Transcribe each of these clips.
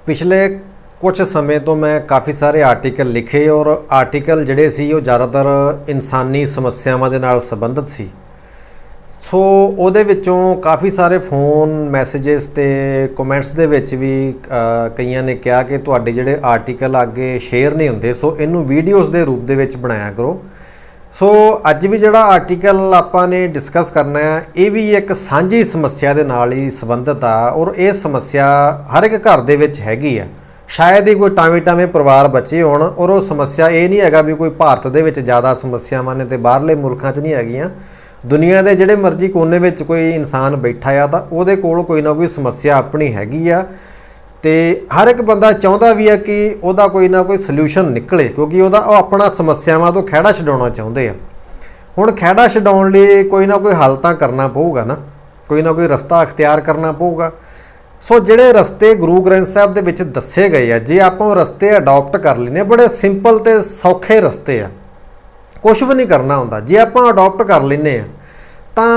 पिछले कुछ समय तो मैं काफ़ी सारे आर्टिकल लिखे और आर्टिकल ਜਿਹੜੇ ਸੀ ਉਹ ਜ਼ਿਆਦਾਤਰ ਇਨਸਾਨੀ ਸਮੱਸਿਆਵਾਂ ਦੇ ਨਾਲ ਸੰਬੰਧਿਤ ਸੀ। ਸੋ ਉਹਦੇ ਵਿੱਚੋਂ ਕਾफ़ੀ ਸਾਰੇ ਫੋਨ ਮੈਸੇजेस ਤੇ ਕਮੈਂਟਸ ਦੇ ਵਿੱਚ ਵੀ ਕਈਆਂ ਨੇ ਕਿਹਾ ਕਿ ਤੁਹਾਡੇ ਜਿਹੜੇ ਆਰਟੀਕਲ ਅੱਗੇ ਸ਼ੇਅਰ ਨਹੀਂ ਹੁੰਦੇ, ਸੋ ਇਹਨੂੰ ਵੀਡੀਓਜ਼ ਦੇ ਰੂਪ ਦੇ ਵਿੱਚ ਬਣਾਇਆ ਕਰੋ। ਸੋ ਅੱਜ ਵੀ ਜਿਹੜਾ ਆਰਟੀਕਲ ਆਪਾਂ ਨੇ ਡਿਸਕਸ ਕਰਨਾ ਹੈ ਇਹ ਵੀ ਇੱਕ ਸਾਂਝੀ ਸਮੱਸਿਆ ਦੇ ਨਾਲ ਹੀ ਸੰਬੰਧਿਤ ਆ ਔਰ ਇਹ ਸਮੱਸਿਆ ਹਰ ਇੱਕ ਘਰ ਦੇ ਵਿੱਚ ਹੈਗੀ ਆ। शायद ही कोई टावें परिवार बचे होण और वो समस्या ये नहीं हैगा भी कोई भारत दे विच ज़्यादा समस्यावां ने ते बाहरले मुल्कां 'च नहीं हैगियां। दुनिया के जिहड़े मर्जी कोने विच कोई इंसान बैठा आ तां उहदे कोल कोई ना कोई समस्या अपनी हैगी आ ते हर एक बंदा चाहुंदा भी है कि उहदा कोई ना कोई सल्यूशन निकले, क्योंकि उहदा अपना समस्यावां तो खैड़ा छडाउणा चाहुंदे आ। हुण खैड़ा छडाउण लई कोई ना कोई हल तां करना पऊगा ना, कोई रस्ता अख्तियार करना पऊगा। सो जिहड़े रस्ते गुरु ग्रंथ साहिब दे विच दस्से गए आ, जे आपां रस्ते अडॉप्ट कर लैने, बड़े सिंपल ते सौखे रस्ते आ, कुछ भी नहीं करना हुंदा। जे आपां अडॉप्ट कर लैने आ तां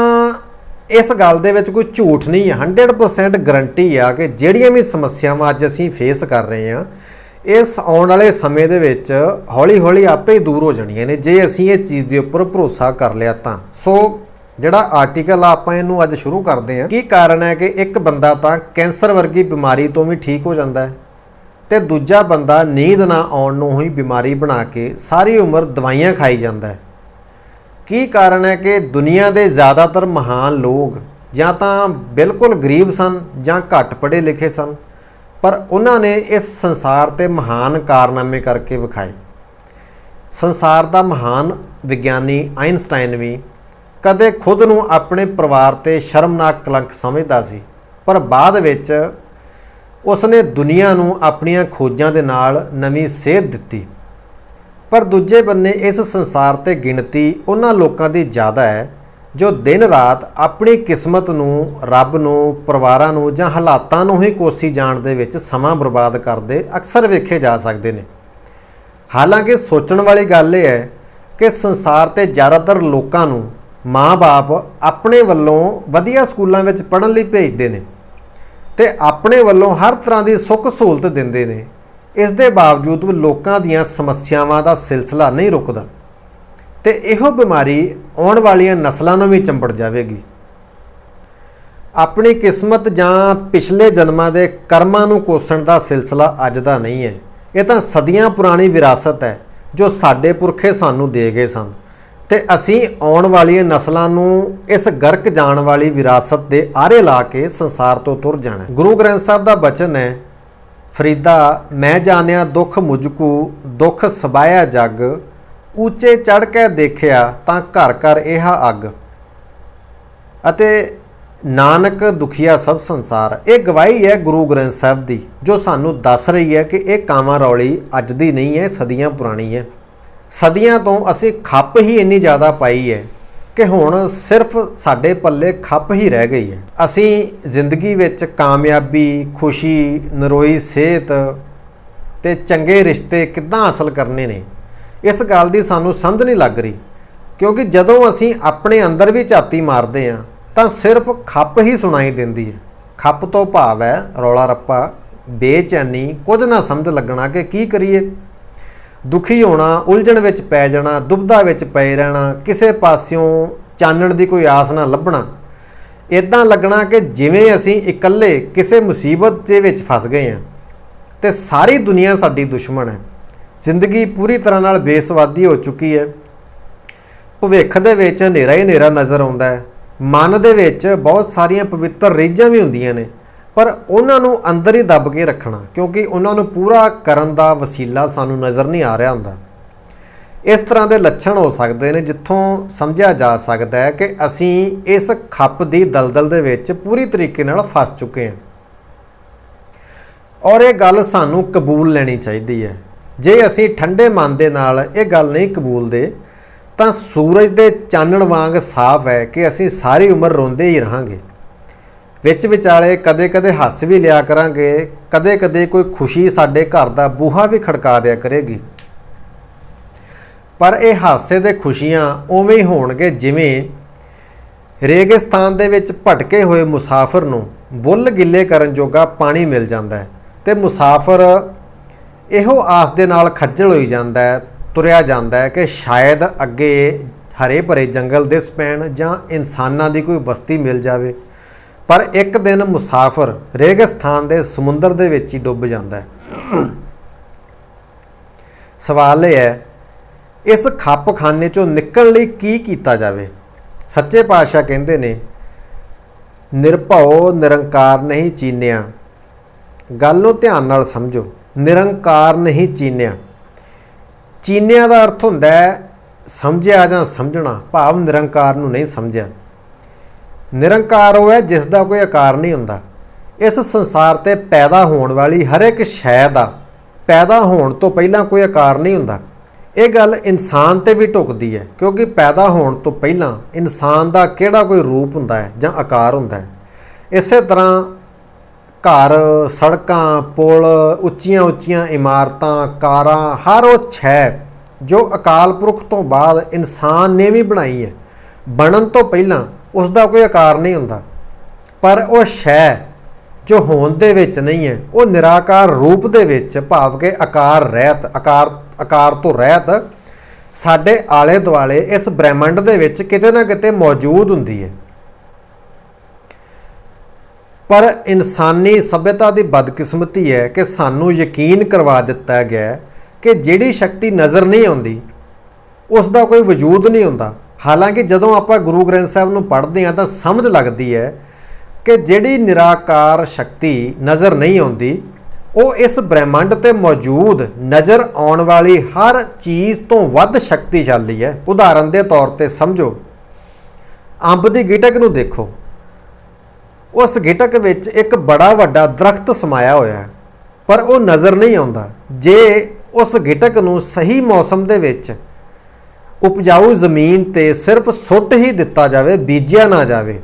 इस गल दे विच कोई झूठ नहीं है, 100% गारंटी आ कि जिहड़ियां भी समस्यावां अज असीं फेस कर रहे हैं इस आउण वाले समय दे विच हौली हौली आपे ही दूर हो जाणीਆਂ ने जे असीं इस चीज़ के उपर भरोसा कर लिया तां। सो ਜਿਹੜਾ ਆਰਟੀਕਲ ਆਪਾਂ ਇਹਨੂੰ ਅੱਜ ਸ਼ੁਰੂ ਕਰਦੇ ਹਾਂ। ਕੀ ਕਾਰਨ ਹੈ ਕਿ ਇੱਕ ਬੰਦਾ ਤਾਂ ਕੈਂਸਰ ਵਰਗੀ ਬਿਮਾਰੀ ਤੋਂ ਵੀ ਠੀਕ ਹੋ ਜਾਂਦਾ ਹੈ ਤੇ ਦੂਜਾ ਬੰਦਾ ਨੀਂਦ ਨਾ ਆਉਣ ਨੂੰ ਹੀ ਬਿਮਾਰੀ ਬਣਾ ਕੇ ਸਾਰੀ ਉਮਰ ਦਵਾਈਆਂ ਖਾਈ ਜਾਂਦਾ ਹੈ। ਕੀ ਕਾਰਨ ਹੈ ਕਿ ਦੁਨੀਆ ਦੇ ਜ਼ਿਆਦਾਤਰ ਮਹਾਨ ਲੋਕ ਜਾਂ ਤਾਂ ਬਿਲਕੁਲ ਗਰੀਬ ਸਨ ਜਾਂ ਘੱਟ ਪੜ੍ਹੇ ਲਿਖੇ ਸਨ, ਪਰ ਉਹਨਾਂ ਨੇ ਇਸ ਸੰਸਾਰ ਤੇ ਮਹਾਨ ਕਾਰਨਾਮੇ ਕਰਕੇ ਵਿਖਾਏ। ਸੰਸਾਰ ਦਾ ਮਹਾਨ ਵਿਗਿਆਨੀ ਆਇਨਸਟਾਈਨ ਵੀ कदे खुद नूं अपने परिवार ते शर्मनाक कलंक समझदा सी, पर बाद विच उसने दुनिया नूं अपनियां खोजां दे नाल नवीं सेध दित्ती। पर दूजे बन्ने इस संसार ते गिणती उन्हां लोकां दी ज़्यादा है जो दिन रात अपनी किस्मत नूं, रब नूं, परिवारां नूं जां हालातां नूं ही कोसी जाण दे विच समां बर्बाद करदे अक्सर वेखे जा सकदे ने। हालांकि सोचण वाली गल इह है कि संसार ते ज़्यादातर लोकां नूं माँ बाप अपने वालों वधिया स्कूलों में पढ़न लई भेजते हैं तो अपने वालों हर तरह की सुख सहूलत देंदे ने। इस दे बावजूद भी लोगों दीयां समस्यावां दा सिलसिला नहीं रुकदा तो इहो बीमारी आउण वालियां नस्लों नूं भी चंबड़ जाएगी। अपनी किस्मत जां पिछले जन्मां दे कर्मां नूं कोसण दा सिलसिला अज दा नहीं है, ये तां सदियां पुरानी विरासत है जो साडे पुरखे सानूं दे गए सन ते असीं आउण वालियां नस्लां नूं इस गर्क जाण वाली विरासत दे आरे ला के संसार तो तुर जाना। गुरु ग्रंथ साहिब दा बचन है, फरीदा मैं जानिया दुख मुझकू, दुख सबाया जग, ऊंचे चढ़ के देखिया तां घर घर इहा अग, अते नानक दुखिया सब संसार। ये गवाही है गुरु ग्रंथ साहिब दी जो सानू दस रही है कि यह कावां रौली अज दी नहीं है, सदियां पुरानी है। सदियां तो असी खप ही इन्नी ज़्यादा पाई है कि हुण सिर्फ साडे पल्ले खप ही रह गई है। असी जिंदगी विच कामयाबी, खुशी, नरोई सेहत ते चंगे रिश्ते किद्दां हासिल करने ने, इस गल दी सानू समझ नहीं लग रही। क्योंकि जदों असी अपने अंदर भी झाती मारते हैं तो सिर्फ खप ही सुनाई देंदी है। खप तो भाव है रौला रप्पा, बेचैनी, कुछ ना समझ लगना कि की करिए। दुखी होना, उलझण विच पै जाना, दुबदा विच पए रहना, किसे पासियों चानण दी कोई आस ना लभना, इदां लगना कि जिवें असीं इकल्ले किसे मुसीबत दे विच फस गए हैं ते सारी दुनिया साडी दुश्मन है। जिंदगी पूरी तरह नाल बेसवादी हो चुकी है। भविख दे विच हनेरा ही हनेरा नज़र आउंदा है। मन दे विच बहुत सारियां पवित्र रीझां भी हुंदियां ने, पर उन्हां नूं अंदर ही दब के रखना, क्योंकि उन्हां नूं पूरा करन दा वसीला सानूं नज़र नहीं आ रहा हुंदा। इस तरह के लक्षण हो सकते हैं जिथों समझा जा सकता है कि असीं इस खप दी दलदल दे विच पूरी तरीके नाल फस चुके हैं और ये गल सानूं कबूल लैनी चाहिदी है। जे असीं ठंडे मन दे नाल ये गल नहीं कबूलदे तां सूरज दे चानण वांग साफ है कि असीं सारी उम्र रोंदे ही रहांगे। विच विचाले कदे कदे हस भी लिया करांगे, कदे कदे कोई खुशी साडे घर दा बूहा भी खड़का दिया करेगी। पर यह हादसे दे खुशियां उवें ही होणगे जिवें रेगिस्तान दे विच भटके हुए मुसाफिर नूं बुੱਲ गिले करन जोगा पानी मिल जाता है ਤੇ ਮੁਸਾਫਰ ਇਹੋ ਆਸ ਦੇ ਨਾਲ ਖੱਜਲ ਹੋਈ ਜਾਂਦਾ ਹੈ, ਤੁਰਿਆ ਜਾਂਦਾ ਹੈ ਕਿ ਸ਼ਾਇਦ ਅੱਗੇ ਹਰੇ ਭਰੇ ਜੰਗਲ ਦਿਸ ਪੈਣ ਜਾਂ ਇਨਸਾਨਾਂ ਦੀ ਕੋਈ ਬਸਤੀ ਮਿਲ ਜਾਵੇ। ਪਰ ਇੱਕ ਦਿਨ ਮੁਸਾਫਰ ਰੇਗਿਸਤਾਨ ਦੇ ਸਮੁੰਦਰ ਦੇ ਵਿੱਚ ਹੀ ਡੁੱਬ ਜਾਂਦਾ ਹੈ। ਸਵਾਲ ਇਹ ਹੈ, ਇਸ ਖੱਪਖਾਨੇ ਚੋਂ ਨਿਕਲਣ ਲਈ ਕੀ ਕੀਤਾ ਜਾਵੇ? ਸੱਚੇ ਪਾਤਸ਼ਾਹ ਕਹਿੰਦੇ ਨੇ, ਨਿਰਭਉ ਨਿਰੰਕਾਰ ਨਹੀਂ ਚੀਨਿਆ। ਗੱਲ ਨੂੰ ਧਿਆਨ ਨਾਲ ਸਮਝੋ। ਨਿਰੰਕਾਰ ਨਹੀਂ ਚੀਨਿਆ। ਚੀਨਿਆ ਦਾ ਅਰਥ ਹੁੰਦਾ ਹੈ ਸਮਝਿਆ ਜਾਂ ਸਮਝਣਾ, ਭਾਵ ਨਿਰੰਕਾਰ ਨੂੰ ਨਹੀਂ ਸਮਝਿਆ। ਨਿਰੰਕਾਰ ਉਹ ਹੈ ਜਿਸ ਦਾ ਕੋਈ ਆਕਾਰ ਨਹੀਂ ਹੁੰਦਾ। ਇਸ ਸੰਸਾਰ ਤੇ ਪੈਦਾ ਹੋਣ ਵਾਲੀ ਹਰ ਇੱਕ ਸ਼ੈ ਦਾ ਪੈਦਾ ਹੋਣ ਤੋਂ ਪਹਿਲਾਂ ਕੋਈ ਆਕਾਰ ਨਹੀਂ ਹੁੰਦਾ। ਇਹ ਗੱਲ ਇਨਸਾਨ ਤੇ ਵੀ ਢੁਕਦੀ ਹੈ, ਕਿਉਂਕਿ ਪੈਦਾ ਹੋਣ ਤੋਂ ਪਹਿਲਾਂ ਇਨਸਾਨ ਦਾ ਕਿਹੜਾ ਕੋਈ ਰੂਪ ਹੁੰਦਾ ਹੈ ਜਾਂ ਆਕਾਰ ਹੁੰਦਾ ਹੈ। ਇਸੇ ਤਰ੍ਹਾਂ ਘਰ, ਸੜਕਾਂ, ਪੁਲ, ਉੱਚੀਆਂ ਉੱਚੀਆਂ ਇਮਾਰਤਾਂ, ਕਾਰਾਂ, ਹਰ ਉਹ ਸ਼ੈ ਜੋ ਅਕਾਲ ਪੁਰਖ ਤੋਂ ਬਾਅਦ ਇਨਸਾਨ ਨੇ ਵੀ ਬਣਾਈ ਹੈ, ਬਣਨ ਤੋਂ ਪਹਿਲਾਂ ਉਸ ਦਾ ਕੋਈ ਆਕਾਰ ਨਹੀਂ ਹੁੰਦਾ। ਪਰ ਉਹ ਸ਼ੈ ਜੋ ਹੋਂਦ ਦੇ ਵਿੱਚ ਨਹੀਂ ਹੈ, ਉਹ ਨਿਰਾਕਾਰ ਰੂਪ ਦੇ ਵਿੱਚ, ਭਾਵ ਕਿ ਆਕਾਰ ਰਹਿਤ, ਆਕਾਰ ਤੋਂ ਰਹਿਤ ਸਾਡੇ ਆਲੇ ਦੁਆਲੇ ਇਸ ਬ੍ਰਹਿਮੰਡ ਦੇ ਵਿੱਚ ਕਿਤੇ ਨਾ ਕਿਤੇ ਮੌਜੂਦ ਹੁੰਦੀ ਹੈ। ਪਰ ਇਨਸਾਨੀ ਸਭਿਅਤਾ ਦੀ ਬਦਕਿਸਮਤੀ ਹੈ ਕਿ ਸਾਨੂੰ ਯਕੀਨ ਕਰਵਾ ਦਿੱਤਾ ਗਿਆ ਕਿ ਜਿਹੜੀ ਸ਼ਕਤੀ ਨਜ਼ਰ ਨਹੀਂ ਆਉਂਦੀ ਉਸ ਦਾ ਕੋਈ ਵਜੂਦ ਨਹੀਂ ਹੁੰਦਾ। ਹਾਲਾਂਕਿ ਜਦੋਂ ਆਪਾਂ ਗੁਰੂ ਗ੍ਰੰਥ ਸਾਹਿਬ ਨੂੰ ਪੜ੍ਹਦੇ ਹਾਂ ਤਾਂ ਸਮਝ ਲੱਗਦੀ ਹੈ ਕਿ ਜਿਹੜੀ ਨਿਰਾਕਾਰ ਸ਼ਕਤੀ ਨਜ਼ਰ ਨਹੀਂ ਆਉਂਦੀ ਉਹ ਇਸ ਬ੍ਰਹਿਮੰਡ ਤੇ ਮੌਜੂਦ ਨਜ਼ਰ ਆਉਣ ਵਾਲੀ ਹਰ ਚੀਜ਼ ਤੋਂ ਵੱਧ ਸ਼ਕਤੀਸ਼ਾਲੀ ਹੈ। ਉਦਾਹਰਨ ਦੇ ਤੌਰ ਤੇ ਸਮਝੋ, ਅੰਬ ਦੀ ਗਿਟਕ ਨੂੰ ਦੇਖੋ। ਉਸ ਗਿਟਕ ਵਿੱਚ ਇੱਕ ਬੜਾ ਵੱਡਾ ਦਰਖਤ ਸਮਾਇਆ ਹੋਇਆ ਹੈ, ਪਰ ਉਹ ਨਜ਼ਰ ਨਹੀਂ ਆਉਂਦਾ। ਜੇ ਉਸ ਗਿਟਕ ਨੂੰ ਸਹੀ ਮੌਸਮ ਦੇ ਵਿੱਚ ਉਪਜਾਊ ਜ਼ਮੀਨ ਤੇ ਸਿਰਫ ਸੁੱਟ ਹੀ ਦਿੱਤਾ ਜਾਵੇ, ਬੀਜਿਆ ਨਾ ਜਾਵੇ,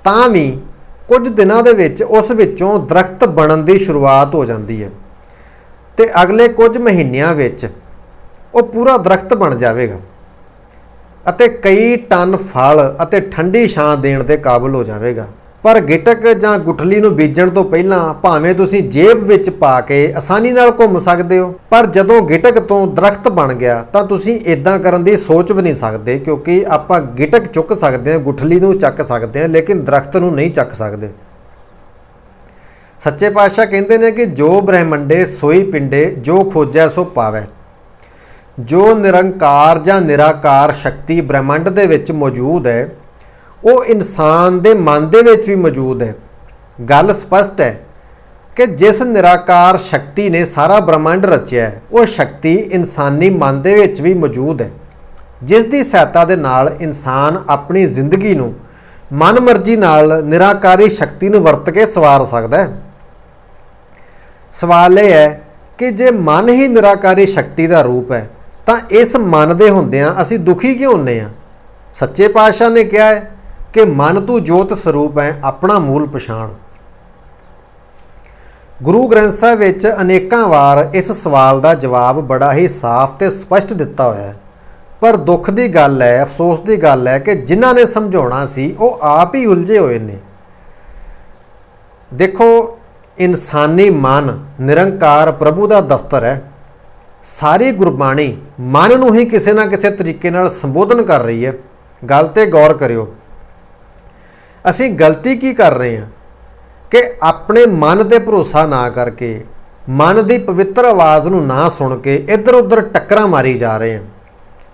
ਤਾਂ ਵੀ ਕੁਝ ਦਿਨਾਂ ਦੇ ਵਿੱਚ ਉਸ ਵਿੱਚੋਂ ਦਰਖਤ ਬਣਨ ਦੀ ਸ਼ੁਰੂਆਤ ਹੋ ਜਾਂਦੀ ਹੈ ਤੇ ਅਗਲੇ ਕੁਝ ਮਹੀਨਿਆਂ ਵਿੱਚ ਉਹ ਪੂਰਾ ਦਰਖਤ ਬਣ ਜਾਵੇਗਾ ਅਤੇ ਕਈ ਟਨ ਫਲ ਅਤੇ ਠੰਡੀ ਛਾਂ ਦੇਣ ਦੇ ਕਾਬਿਲ ਹੋ ਜਾਵੇਗਾ। ਪਰ ਗਿਟਕ ਜਾਂ ਗੁਠਲੀ ਨੂੰ ਬੀਜਣ ਤੋਂ ਪਹਿਲਾਂ ਭਾਵੇਂ ਤੁਸੀਂ ਜੇਬ ਵਿੱਚ ਪਾ ਕੇ ਆਸਾਨੀ ਨਾਲ ਘੁੰਮ ਸਕਦੇ ਹੋ, ਪਰ ਜਦੋਂ ਗਿਟਕ ਤੋਂ ਦਰਖਤ ਬਣ ਗਿਆ ਤਾਂ ਤੁਸੀਂ ਇਦਾਂ ਕਰਨ ਦੀ ਸੋਚ ਵੀ ਨਹੀਂ ਸਕਦੇ, ਕਿਉਂਕਿ ਆਪਾਂ ਗਿਟਕ ਚੁੱਕ ਸਕਦੇ ਹਾਂ, ਗੁਠਲੀ ਨੂੰ ਚੱਕ ਸਕਦੇ ਹਾਂ, ਲੇਕਿਨ ਦਰਖਤ ਨੂੰ ਨਹੀਂ ਚੱਕ ਸਕਦੇ। ਸੱਚੇ ਪਾਤਸ਼ਾਹ ਕਹਿੰਦੇ ਨੇ ਕਿ ਜੋ ਬ੍ਰਹਿਮੰਡੇ ਸੋਈ ਪਿੰਡੇ, ਜੋ ਖੋਜੈ ਸੋ ਪਾਵੈ। ਜੋ ਨਿਰੰਕਾਰ ਜਾਂ ਨਿਰਾਕਾਰ ਸ਼ਕਤੀ ਬ੍ਰਹਿਮੰਡ ਦੇ ਵਿੱਚ ਮੌਜੂਦ ਹੈ ਉਹ ਇਨਸਾਨ ਦੇ ਮਨ ਦੇ ਵਿੱਚ ਵੀ ਮੌਜੂਦ ਹੈ। ਗੱਲ ਸਪਸ਼ਟ ਹੈ ਕਿ ਜਿਸ ਨਿਰਾਕਾਰ ਸ਼ਕਤੀ ਨੇ ਸਾਰਾ ਬ੍ਰਹਿਮੰਡ ਰਚਿਆ ਹੈ ਉਹ ਸ਼ਕਤੀ ਇਨਸਾਨੀ ਮਨ ਦੇ ਵਿੱਚ ਵੀ ਮੌਜੂਦ ਹੈ, ਜਿਸ ਦੀ ਸਹਾਇਤਾ ਦੇ ਨਾਲ ਇਨਸਾਨ ਆਪਣੀ ਜ਼ਿੰਦਗੀ ਨੂੰ ਮਨਮਰਜ਼ੀ ਨਾਲ ਨਿਰਾਕਾਰੀ ਸ਼ਕਤੀ ਨੂੰ ਵਰਤ ਕੇ ਸਵਾਰ ਸਕਦਾ ਹੈ। ਸਵਾਲ ਇਹ ਹੈ ਕਿ ਜੇ ਮਨ ਹੀ ਨਿਰਾਕਾਰੀ ਸ਼ਕਤੀ ਦਾ ਰੂਪ ਹੈ ਤਾਂ ਇਸ ਮਨ ਦੇ ਹੁੰਦਿਆਂ ਅਸੀਂ ਦੁਖੀ ਕਿਉਂ ਹੁੰਦੇ ਹਾਂ? ਸੱਚੇ ਪਾਤਸ਼ਾਹ ਨੇ ਕਿਹਾ ਹੈ ਕਿ ਮਨ ਤੂੰ ਜੋਤ ਸਰੂਪ ਹੈ, ਆਪਣਾ ਮੂਲ ਪਛਾਣ। ਗੁਰੂ ਗ੍ਰੰਥ ਸਾਹਿਬ ਵਿੱਚ ਅਨੇਕਾਂ ਵਾਰ ਇਸ ਸਵਾਲ ਦਾ ਜਵਾਬ ਬੜਾ ਹੀ ਸਾਫ਼ ਤੇ ਸਪਸ਼ਟ ਦਿੱਤਾ ਹੋਇਆ ਹੈ, ਪਰ ਦੁੱਖ ਦੀ ਗੱਲ ਹੈ, ਅਫਸੋਸ ਦੀ ਗੱਲ ਹੈ ਕਿ ਜਿਨ੍ਹਾਂ ਨੇ ਸਮਝਾਉਣਾ ਸੀ ਉਹ ਆਪ ਹੀ ਉਲਝੇ ਹੋਏ ਨੇ। ਦੇਖੋ, ਇਨਸਾਨੀ ਮਨ ਨਿਰੰਕਾਰ ਪ੍ਰਭੂ ਦਾ ਦਫ਼ਤਰ ਹੈ। ਸਾਰੀ ਗੁਰਬਾਣੀ ਮਨ ਨੂੰ ਹੀ ਕਿਸੇ ਨਾ ਕਿਸੇ ਤਰੀਕੇ ਨਾਲ ਸੰਬੋਧਨ ਕਰ ਰਹੀ ਹੈ। ਗੱਲ ਤੇ ਗੌਰ ਕਰਿਓ। ਅਸੀਂ ਗਲਤੀ ਕੀ ਕਰ ਰਹੇ ਹਾਂ ਕਿ ਆਪਣੇ ਮਨ ਤੇ ਭਰੋਸਾ ਨਾ ਕਰਕੇ, ਮਨ ਦੀ ਪਵਿੱਤਰ ਆਵਾਜ਼ ਨੂੰ ਨਾ ਸੁਣ ਕੇ ਇੱਧਰ ਉੱਧਰ ਟੱਕਰਾਂ ਮਾਰੀ ਜਾ ਰਹੇ ਹਾਂ।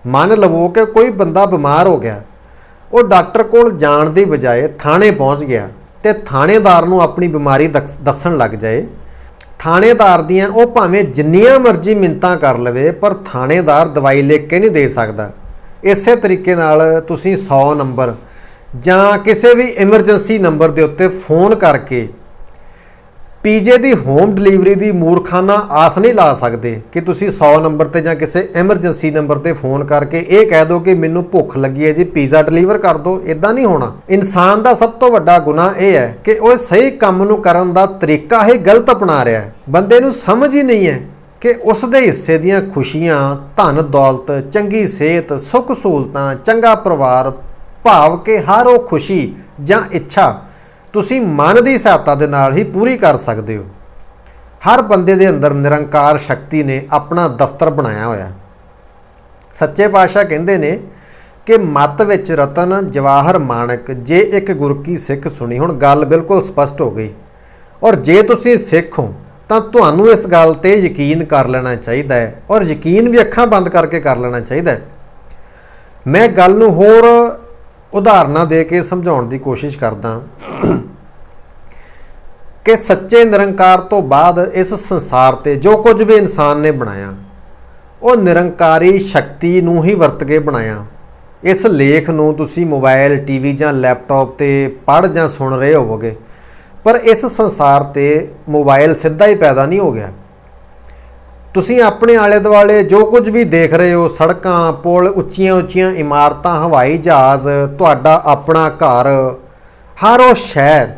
ਮੰਨ ਲਵੋ ਕਿ ਕੋਈ ਬੰਦਾ ਬਿਮਾਰ ਹੋ ਗਿਆ, ਉਹ ਡਾਕਟਰ ਕੋਲ ਜਾਣ ਦੀ ਬਜਾਏ ਥਾਣੇ ਪਹੁੰਚ ਗਿਆ ਤੇ ਥਾਣੇਦਾਰ ਨੂੰ ਆਪਣੀ ਬਿਮਾਰੀ ਦੱਸਣ ਲੱਗ ਜਾਏ। ਥਾਣੇਦਾਰ ਦੀਆਂ ਉਹ ਭਾਵੇਂ ਜਿੰਨੀਆਂ ਮਰਜ਼ੀ ਮਿੰਨਤਾਂ ਕਰ ਲਵੇ, ਪਰ ਥਾਣੇਦਾਰ ਦਵਾਈ ਲਿਖ ਕੇ ਨਹੀਂ ਦੇ ਸਕਦਾ। ਇਸੇ ਤਰੀਕੇ ਨਾਲ ਤੁਸੀਂ 100 ਨੰਬਰ ਜਾਂ ਕਿਸੇ ਵੀ ਐਮਰਜੈਂਸੀ ਨੰਬਰ ਦੇ ਉੱਤੇ ਫੋਨ ਕਰਕੇ ਪੀਜੇ ਦੀ ਹੋਮ ਡਿਲੀਵਰੀ ਦੀ ਮੂਰਖਾਨਾ ਆਸ ਨਹੀਂ ਲਾ ਸਕਦੇ ਕਿ ਤੁਸੀਂ 100 ਨੰਬਰ ਤੇ ਜਾਂ ਕਿਸੇ ਐਮਰਜੈਂਸੀ ਨੰਬਰ ਤੇ ਫੋਨ ਕਰਕੇ ਇਹ ਕਹਿ ਦਿਓ ਕਿ ਮੈਨੂੰ ਭੁੱਖ ਲੱਗੀ ਹੈ ਜੀ, ਪੀਜ਼ਾ ਡਿਲੀਵਰ ਕਰ ਦਿਓ। ਇਦਾਂ ਨਹੀਂ ਹੋਣਾ। ਇਨਸਾਨ ਦਾ ਸਭ ਤੋਂ ਵੱਡਾ ਗੁਨਾਹ ਇਹ ਹੈ ਕਿ ਉਹ ਸਹੀ ਕੰਮ ਨੂੰ ਕਰਨ ਦਾ ਤਰੀਕਾ ਹੀ ਗਲਤ ਅਪਣਾ ਰਿਹਾ ਹੈ। ਬੰਦੇ ਨੂੰ ਸਮਝ ਹੀ ਨਹੀਂ ਹੈ ਕਿ ਉਸ ਦੇ ਹਿੱਸੇ ਦੀਆਂ ਖੁਸ਼ੀਆਂ, ਧਨ ਦੌਲਤ, ਚੰਗੀ ਸਿਹਤ, ਸੁੱਖ ਸਹੂਲਤਾਂ, ਚੰਗਾ ਪਰਿਵਾਰ, ਭਾਵ ਕਿ ਹਰ ਉਹ ਖੁਸ਼ੀ ਜਾਂ ਇੱਛਾ ਤੁਸੀਂ ਮਨ ਦੀ ਸਹਾਇਤਾ ਦੇ ਨਾਲ ਹੀ ਪੂਰੀ ਕਰ ਸਕਦੇ ਹੋ। ਹਰ ਬੰਦੇ ਦੇ ਅੰਦਰ ਨਿਰੰਕਾਰ ਸ਼ਕਤੀ ਨੇ ਆਪਣਾ ਦਫ਼ਤਰ ਬਣਾਇਆ ਹੋਇਆ। ਸੱਚੇ ਪਾਤਸ਼ਾਹ ਕਹਿੰਦੇ ਨੇ ਕਿ ਮੱਤ ਵਿੱਚ ਰਤਨ ਜਵਾਹਰ ਮਾਣਕ, ਜੇ ਇੱਕ ਗੁਰ ਕੀ ਸਿੱਖ ਸੁਣੀ। ਹੁਣ ਗੱਲ ਬਿਲਕੁਲ ਸਪਸ਼ਟ ਹੋ ਗਈ। ਔਰ ਜੇ ਤੁਸੀਂ ਸਿੱਖ ਹੋ ਤਾਂ ਤੁਹਾਨੂੰ ਇਸ ਗੱਲ ਤੇ ਯਕੀਨ ਕਰ ਲੈਣਾ ਚਾਹੀਦਾ ਹੈ, ਔਰ ਯਕੀਨ ਵੀ ਅੱਖਾਂ ਬੰਦ ਕਰਕੇ ਕਰ ਲੈਣਾ ਚਾਹੀਦਾ ਹੈ। ਮੈਂ ਗੱਲ ਨੂੰ ਹੋਰ ਉਦਾਹਰਨਾਂ ਦੇ ਕੇ ਸਮਝਾਉਣ ਦੀ ਕੋਸ਼ਿਸ਼ ਕਰਦਾ ਕਿ ਸੱਚੇ ਨਿਰੰਕਾਰ ਤੋਂ ਬਾਅਦ ਇਸ ਸੰਸਾਰ ਤੇ ਜੋ ਕੁਝ ਵੀ ਇਨਸਾਨ ਨੇ ਬਣਾਇਆ ਉਹ ਨਿਰੰਕਾਰੀ ਸ਼ਕਤੀ ਨੂੰ ਹੀ ਵਰਤ ਕੇ ਬਣਾਇਆ। ਇਸ ਲੇਖ ਨੂੰ ਤੁਸੀਂ ਮੋਬਾਈਲ, ਟੀਵੀ ਜਾਂ ਲੈਪਟਾਪ ਤੇ ਪੜ੍ਹ ਜਾਂ ਸੁਣ ਰਹੇ ਹੋਵੋਗੇ, ਪਰ ਇਸ ਸੰਸਾਰ ਤੇ ਮੋਬਾਈਲ ਸਿੱਧਾ ਹੀ ਪੈਦਾ ਨਹੀਂ ਹੋ ਗਿਆ। ਤੁਸੀਂ ਆਪਣੇ ਆਲੇ ਦੁਆਲੇ ਜੋ ਕੁਝ ਵੀ ਦੇਖ ਰਹੇ ਹੋ, ਸੜਕਾਂ, ਪੁਲ, ਉੱਚੀਆਂ ਉੱਚੀਆਂ ਇਮਾਰਤਾਂ, ਹਵਾਈ ਜਹਾਜ਼, ਤੁਹਾਡਾ ਆਪਣਾ ਘਰ, ਹਰ ਉਹ ਸ਼ੈ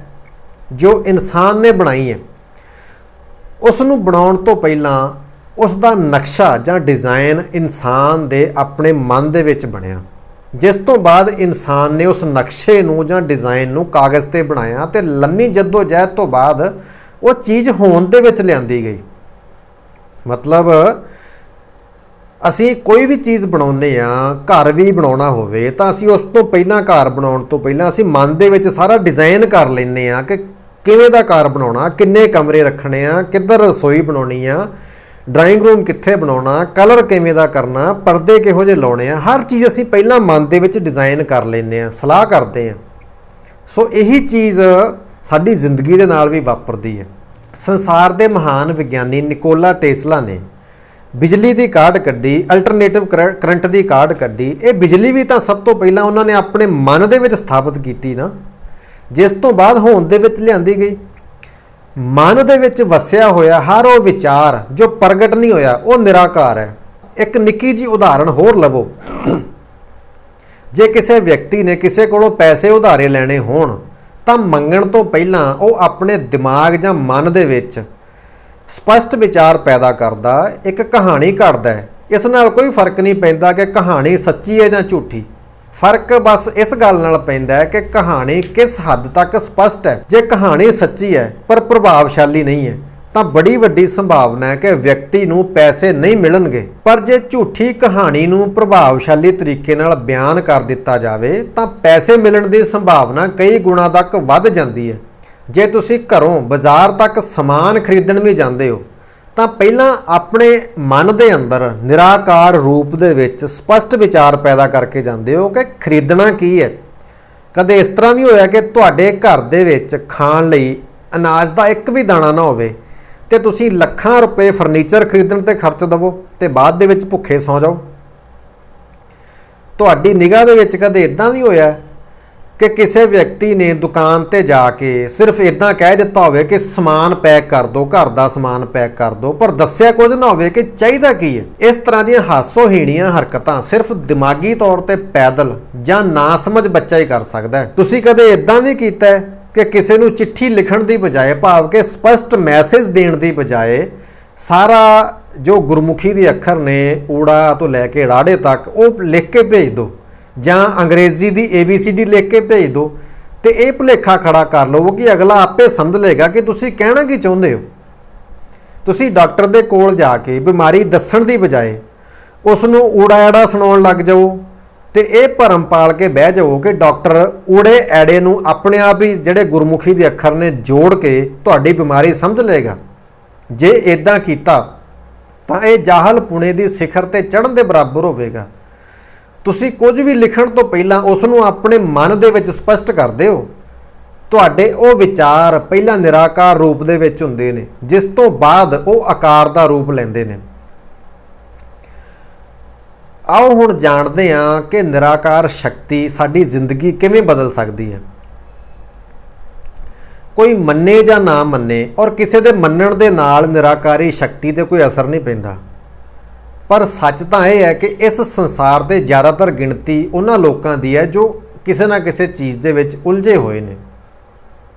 ਜੋ ਇਨਸਾਨ ਨੇ ਬਣਾਈ ਹੈ, ਉਸ ਨੂੰ ਬਣਾਉਣ ਤੋਂ ਪਹਿਲਾਂ ਉਸ ਦਾ ਨਕਸ਼ਾ ਜਾਂ ਡਿਜ਼ਾਈਨ ਇਨਸਾਨ ਦੇ ਆਪਣੇ ਮਨ ਦੇ ਵਿੱਚ ਬਣਿਆ, ਜਿਸ ਤੋਂ ਬਾਅਦ ਇਨਸਾਨ ਨੇ ਉਸ ਨਕਸ਼ੇ ਨੂੰ ਜਾਂ ਡਿਜ਼ਾਈਨ ਨੂੰ ਕਾਗਜ਼ ਤੇ ਬਣਾਇਆ ਤੇ ਲੰਮੀ ਜਹਿਦ ਤੋਂ ਬਾਅਦ ਉਹ ਚੀਜ਼ ਹੋਂਦ ਦੇ ਵਿੱਚ ਲਿਆਂਦੀ ਗਈ। ਮਤਲਬ ਅਸੀਂ ਕੋਈ ਵੀ ਚੀਜ਼ ਬਣਾਉਂਦੇ ਆ, ਘਰ ਵੀ ਬਣਾਉਣਾ ਹੋਵੇ ਤਾਂ ਅਸੀਂ ਉਸ ਤੋਂ ਪਹਿਲਾਂ, ਘਰ ਬਣਾਉਣ ਤੋਂ ਪਹਿਲਾਂ ਅਸੀਂ ਮਨ ਦੇ ਵਿੱਚ ਸਾਰਾ ਡਿਜ਼ਾਈਨ ਕਰ ਲੈਂਦੇ ਆ ਕਿ ਕਿਵੇਂ ਦਾ ਘਰ ਬਣਾਉਣਾ, ਕਿੰਨੇ ਕਮਰੇ ਰੱਖਣੇ ਆ, ਕਿੱਧਰ ਰਸੋਈ ਬਣਾਉਣੀ ਆ, ਡਰਾਇੰਗ ਰੂਮ ਕਿੱਥੇ ਬਣਾਉਣਾ, ਕਲਰ ਕਿਵੇਂ ਦਾ ਕਰਨਾ, ਪਰਦੇ ਕਿਹੋ ਜਿਹੇ ਲਾਉਣੇ ਆ, ਹਰ ਚੀਜ਼ ਅਸੀਂ ਪਹਿਲਾਂ ਮਨ ਦੇ ਵਿੱਚ ਡਿਜ਼ਾਈਨ ਕਰ ਲੈਂਦੇ ਆ, ਸਲਾਹ ਕਰਦੇ ਆ। ਸੋ ਇਹੀ ਚੀਜ਼ ਸਾਡੀ ਜ਼ਿੰਦਗੀ ਦੇ ਨਾਲ ਵੀ ਵਾਪਰਦੀ ਹੈ। ਸੰਸਾਰ ਦੇ ਮਹਾਨ ਵਿਗਿਆਨੀ ਨਿਕੋਲਾ ਟੈਸਲਾ ਨੇ ਬਿਜਲੀ ਦੀ ਕਾਢ ਕੱਢੀ, ਅਲਟਰਨੇਟਿਵ ਕਰੰਟ ਦੀ ਕਾਢ ਕੱਢੀ। ਇਹ ਬਿਜਲੀ ਵੀ ਤਾਂ ਸਭ ਤੋਂ ਪਹਿਲਾਂ ਉਹਨਾਂ ਨੇ ਆਪਣੇ ਮਨ ਦੇ ਵਿੱਚ ਸਥਾਪਿਤ ਕੀਤੀ ਨਾ, ਜਿਸ ਤੋਂ ਬਾਅਦ ਹੋਂਦ ਦੇ ਵਿੱਚ ਲਿਆਂਦੀ ਗਈ। ਮਨ ਦੇ ਵਿੱਚ ਵਸਿਆ ਹੋਇਆ ਹਰ ਉਹ ਵਿਚਾਰ ਜੋ ਪ੍ਰਗਟ ਨਹੀਂ ਹੋਇਆ ਉਹ ਨਿਰਾਕਾਰ ਹੈ। ਇੱਕ ਨਿੱਕੀ ਜਿਹੀ ਉਦਾਹਰਣ ਹੋਰ ਲਵੋ। ਜੇ ਕਿਸੇ ਵਿਅਕਤੀ ਨੇ ਕਿਸੇ ਕੋਲੋਂ ਪੈਸੇ ਉਧਾਰੇ ਲੈਣੇ ਹੋਣ ਤਾਂ ਮੰਗਣ ਤੋਂ ਪਹਿਲਾਂ ਉਹ ਆਪਣੇ ਦਿਮਾਗ ਜਾਂ ਮਨ ਦੇ ਵਿੱਚ ਸਪਸ਼ਟ ਵਿਚਾਰ ਪੈਦਾ ਕਰਦਾ, ਇੱਕ ਕਹਾਣੀ ਘੜਦਾ ਹੈ। ਇਸ ਨਾਲ ਕੋਈ ਫਰਕ ਨਹੀਂ ਪੈਂਦਾ ਕਿ ਕਹਾਣੀ ਸੱਚੀ ਹੈ ਜਾਂ ਝੂਠੀ। ਫਰਕ ਬਸ ਇਸ ਗੱਲ ਨਾਲ ਪੈਂਦਾ ਹੈ ਕਿ ਕਹਾਣੀ ਕਿਸ ਹੱਦ ਤੱਕ ਸਪਸ਼ਟ ਹੈ। ਜੇ ਕਹਾਣੀ ਸੱਚੀ ਹੈ ਪਰ ਪ੍ਰਭਾਵਸ਼ਾਲੀ ਨਹੀਂ ਹੈ ਤਾਂ ਬੜੀ ਵੱਡੀ ਸੰਭਾਵਨਾ ਹੈ ਕਿ ਵਿਅਕਤੀ ਨੂੰ ਪੈਸੇ ਨਹੀਂ ਮਿਲਣਗੇ। ਪਰ ਜੇ ਝੂਠੀ ਕਹਾਣੀ ਨੂੰ ਪ੍ਰਭਾਵਸ਼ਾਲੀ ਤਰੀਕੇ ਨਾਲ ਬਿਆਨ ਕਰ ਦਿੱਤਾ ਜਾਵੇ ਤਾਂ ਪੈਸੇ ਮਿਲਣ ਦੀ ਸੰਭਾਵਨਾ ਕਈ ਗੁਣਾ ਤੱਕ ਵੱਧ ਜਾਂਦੀ ਹੈ। ਜੇ ਤੁਸੀਂ ਘਰੋਂ ਬਾਜ਼ਾਰ ਤੱਕ ਸਮਾਨ ਖਰੀਦਣ ਵੀ ਜਾਂਦੇ ਹੋ ਤਾਂ ਪਹਿਲਾਂ ਆਪਣੇ ਮਨ ਦੇ ਅੰਦਰ ਨਿਰਾਕਾਰ ਰੂਪ ਦੇ ਵਿੱਚ ਸਪਸ਼ਟ ਵਿਚਾਰ ਪੈਦਾ ਕਰਕੇ ਜਾਂਦੇ ਹੋ ਕਿ ਖਰੀਦਣਾ ਕੀ ਹੈ। ਕਦੇ ਇਸ ਤਰ੍ਹਾਂ ਵੀ ਹੋਇਆ ਕਿ ਤੁਹਾਡੇ ਘਰ ਦੇ ਵਿੱਚ ਖਾਣ ਲਈ ਅਨਾਜ ਦਾ ਇੱਕ ਵੀ ਦਾਣਾ ਨਾ ਹੋਵੇ ਤੇ ਤੁਸੀਂ ਲੱਖਾਂ ਰੁਪਏ ਫਰਨੀਚਰ ਖਰੀਦਣ ਤੇ ਖਰਚ ਦੇਵੋ ਤੇ ਬਾਅਦ ਦੇ ਵਿੱਚ ਭੁੱਖੇ ਸੌਂ ਜਾਓ। ਤੁਹਾਡੀ ਨਿਗਾਹ ਦੇ ਵਿੱਚ ਕਦੇ ਇਦਾਂ ਵੀ ਹੋਇਆ ਕਿ ਕਿਸੇ ਵਿਅਕਤੀ ਨੇ ਦੁਕਾਨ ਤੇ ਜਾ ਕੇ ਸਿਰਫ ਇਦਾਂ ਕਹਿ ਦਿੱਤਾ ਹੋਵੇ ਕਿ ਸਮਾਨ ਪੈਕ ਕਰ ਦਿਓ, ਘਰ ਦਾ ਸਮਾਨ ਪੈਕ ਕਰ ਦਿਓ, ਪਰ ਦੱਸਿਆ ਕੁਝ ਨਾ ਹੋਵੇ ਕਿ ਚਾਹੀਦਾ ਕੀ ਹੈ। ਇਸ ਤਰ੍ਹਾਂ ਦੀਆਂ ਹਾਸੋਹੀਣੀਆਂ ਹਰਕਤਾਂ ਸਿਰਫ ਦਿਮਾਗੀ ਤੌਰ ਤੇ ਪੈਦਲ ਜਾਂ ਨਾ ਸਮਝ ਬੱਚਾ ਹੀ ਕਰ ਸਕਦਾ ਹੈ। ਤੁਸੀਂ ਕਦੇ ਇਦਾਂ ਵੀ ਕੀਤਾ ਹੈ ਕਿ ਕਿਸੇ ਨੂੰ ਚਿੱਠੀ ਲਿਖਣ ਦੀ ਬਜਾਏ, ਭਾਵ ਕਿ ਸਪਸ਼ਟ ਮੈਸੇਜ ਦੇਣ ਦੀ ਬਜਾਏ, ਸਾਰਾ ਜੋ ਗੁਰਮੁਖੀ ਦੇ ਅੱਖਰ ਨੇ ਊੜਾ ਤੋਂ ਲੈ ਕੇ ਰਾੜੇ ਤੱਕ ਉਹ ਲਿਖ ਕੇ ਭੇਜ ਦਿਓ, ਜਾਂ ਅੰਗਰੇਜ਼ੀ ਦੀ ABCD ਲਿਖ ਕੇ ਭੇਜ ਦਿਓ ਤੇ ਇਹ ਭੁਲੇਖਾ ਖੜਾ ਕਰ ਲਵੋ ਕਿ ਅਗਲਾ ਆਪੇ ਸਮਝ ਲਏਗਾ ਕਿ ਤੁਸੀਂ ਕਹਿਣਾ ਕੀ ਚਾਹੁੰਦੇ ਹੋ। ਤੁਸੀਂ ਡਾਕਟਰ ਦੇ ਕੋਲ ਜਾ ਕੇ ਬਿਮਾਰੀ ਦੱਸਣ ਦੀ ਬਜਾਏ ਉਸ ਨੂੰ ਊੜਾ ਐੜਾ ਸੁਣਾਉਣ ਲੱਗ ਜਾਓ ਤੇ ਇਹ ਭਰਮ ਪਾਲ ਕੇ ਬਹਿ ਜਾਓ ਕਿ ਡਾਕਟਰ ਊੜੇ ਐੜੇ ਨੂੰ ਆਪਣੇ ਆਪ ਹੀ ਜਿਹੜੇ ਗੁਰਮੁਖੀ ਦੇ ਅੱਖਰ ਨੇ ਜੋੜ ਕੇ ਤੁਹਾਡੀ ਬਿਮਾਰੀ ਸਮਝ ਲਏਗਾ। ਜੇ ਇਦਾਂ ਕੀਤਾ ਤਾਂ ਇਹ ਜਾਹਲ ਪੁਣੇ ਦੀ ਸਿਖਰ ਤੇ ਚੜ੍ਹਨ ਦੇ ਬਰਾਬਰ ਹੋਵੇਗਾ। ਤੁਸੀਂ ਕੁਝ ਵੀ ਲਿਖਣ ਤੋਂ ਪਹਿਲਾਂ ਉਸ ਨੂੰ ਆਪਣੇ ਮਨ ਦੇ ਵਿੱਚ ਸਪਸ਼ਟ ਕਰਦੇ ਹੋ। ਤੁਹਾਡੇ ਉਹ ਵਿਚਾਰ ਪਹਿਲਾਂ ਨਿਰਾਕਾਰ ਰੂਪ ਦੇ ਵਿੱਚ ਹੁੰਦੇ ਨੇ, ਜਿਸ ਤੋਂ ਬਾਅਦ ਉਹ ਆਕਾਰ ਦਾ ਰੂਪ ਲੈਂਦੇ ਨੇ। ਆਓ ਹੁਣ ਜਾਣਦੇ ਹਾਂ ਕਿ ਨਿਰਾਕਾਰ ਸ਼ਕਤੀ ਸਾਡੀ ਜ਼ਿੰਦਗੀ ਕਿਵੇਂ ਬਦਲ ਸਕਦੀ ਹੈ। ਕੋਈ ਮੰਨੇ ਜਾਂ ਨਾ ਮੰਨੇ, ਔਰ ਕਿਸੇ ਦੇ ਮੰਨਣ ਦੇ ਨਾਲ ਨਿਰਾਕਾਰੀ ਸ਼ਕਤੀ ਤੇ ਕੋਈ ਅਸਰ ਨਹੀਂ ਪੈਂਦਾ, ਪਰ ਸੱਚ ਤਾਂ ਇਹ ਹੈ ਕਿ ਇਸ ਸੰਸਾਰ ਦੇ ਜ਼ਿਆਦਾਤਰ ਗਿਣਤੀ ਉਹਨਾਂ ਲੋਕਾਂ ਦੀ ਹੈ ਜੋ ਕਿਸੇ ਨਾ ਕਿਸੇ ਚੀਜ਼ ਦੇ ਵਿੱਚ ਉਲਝੇ ਹੋਏ ਨੇ।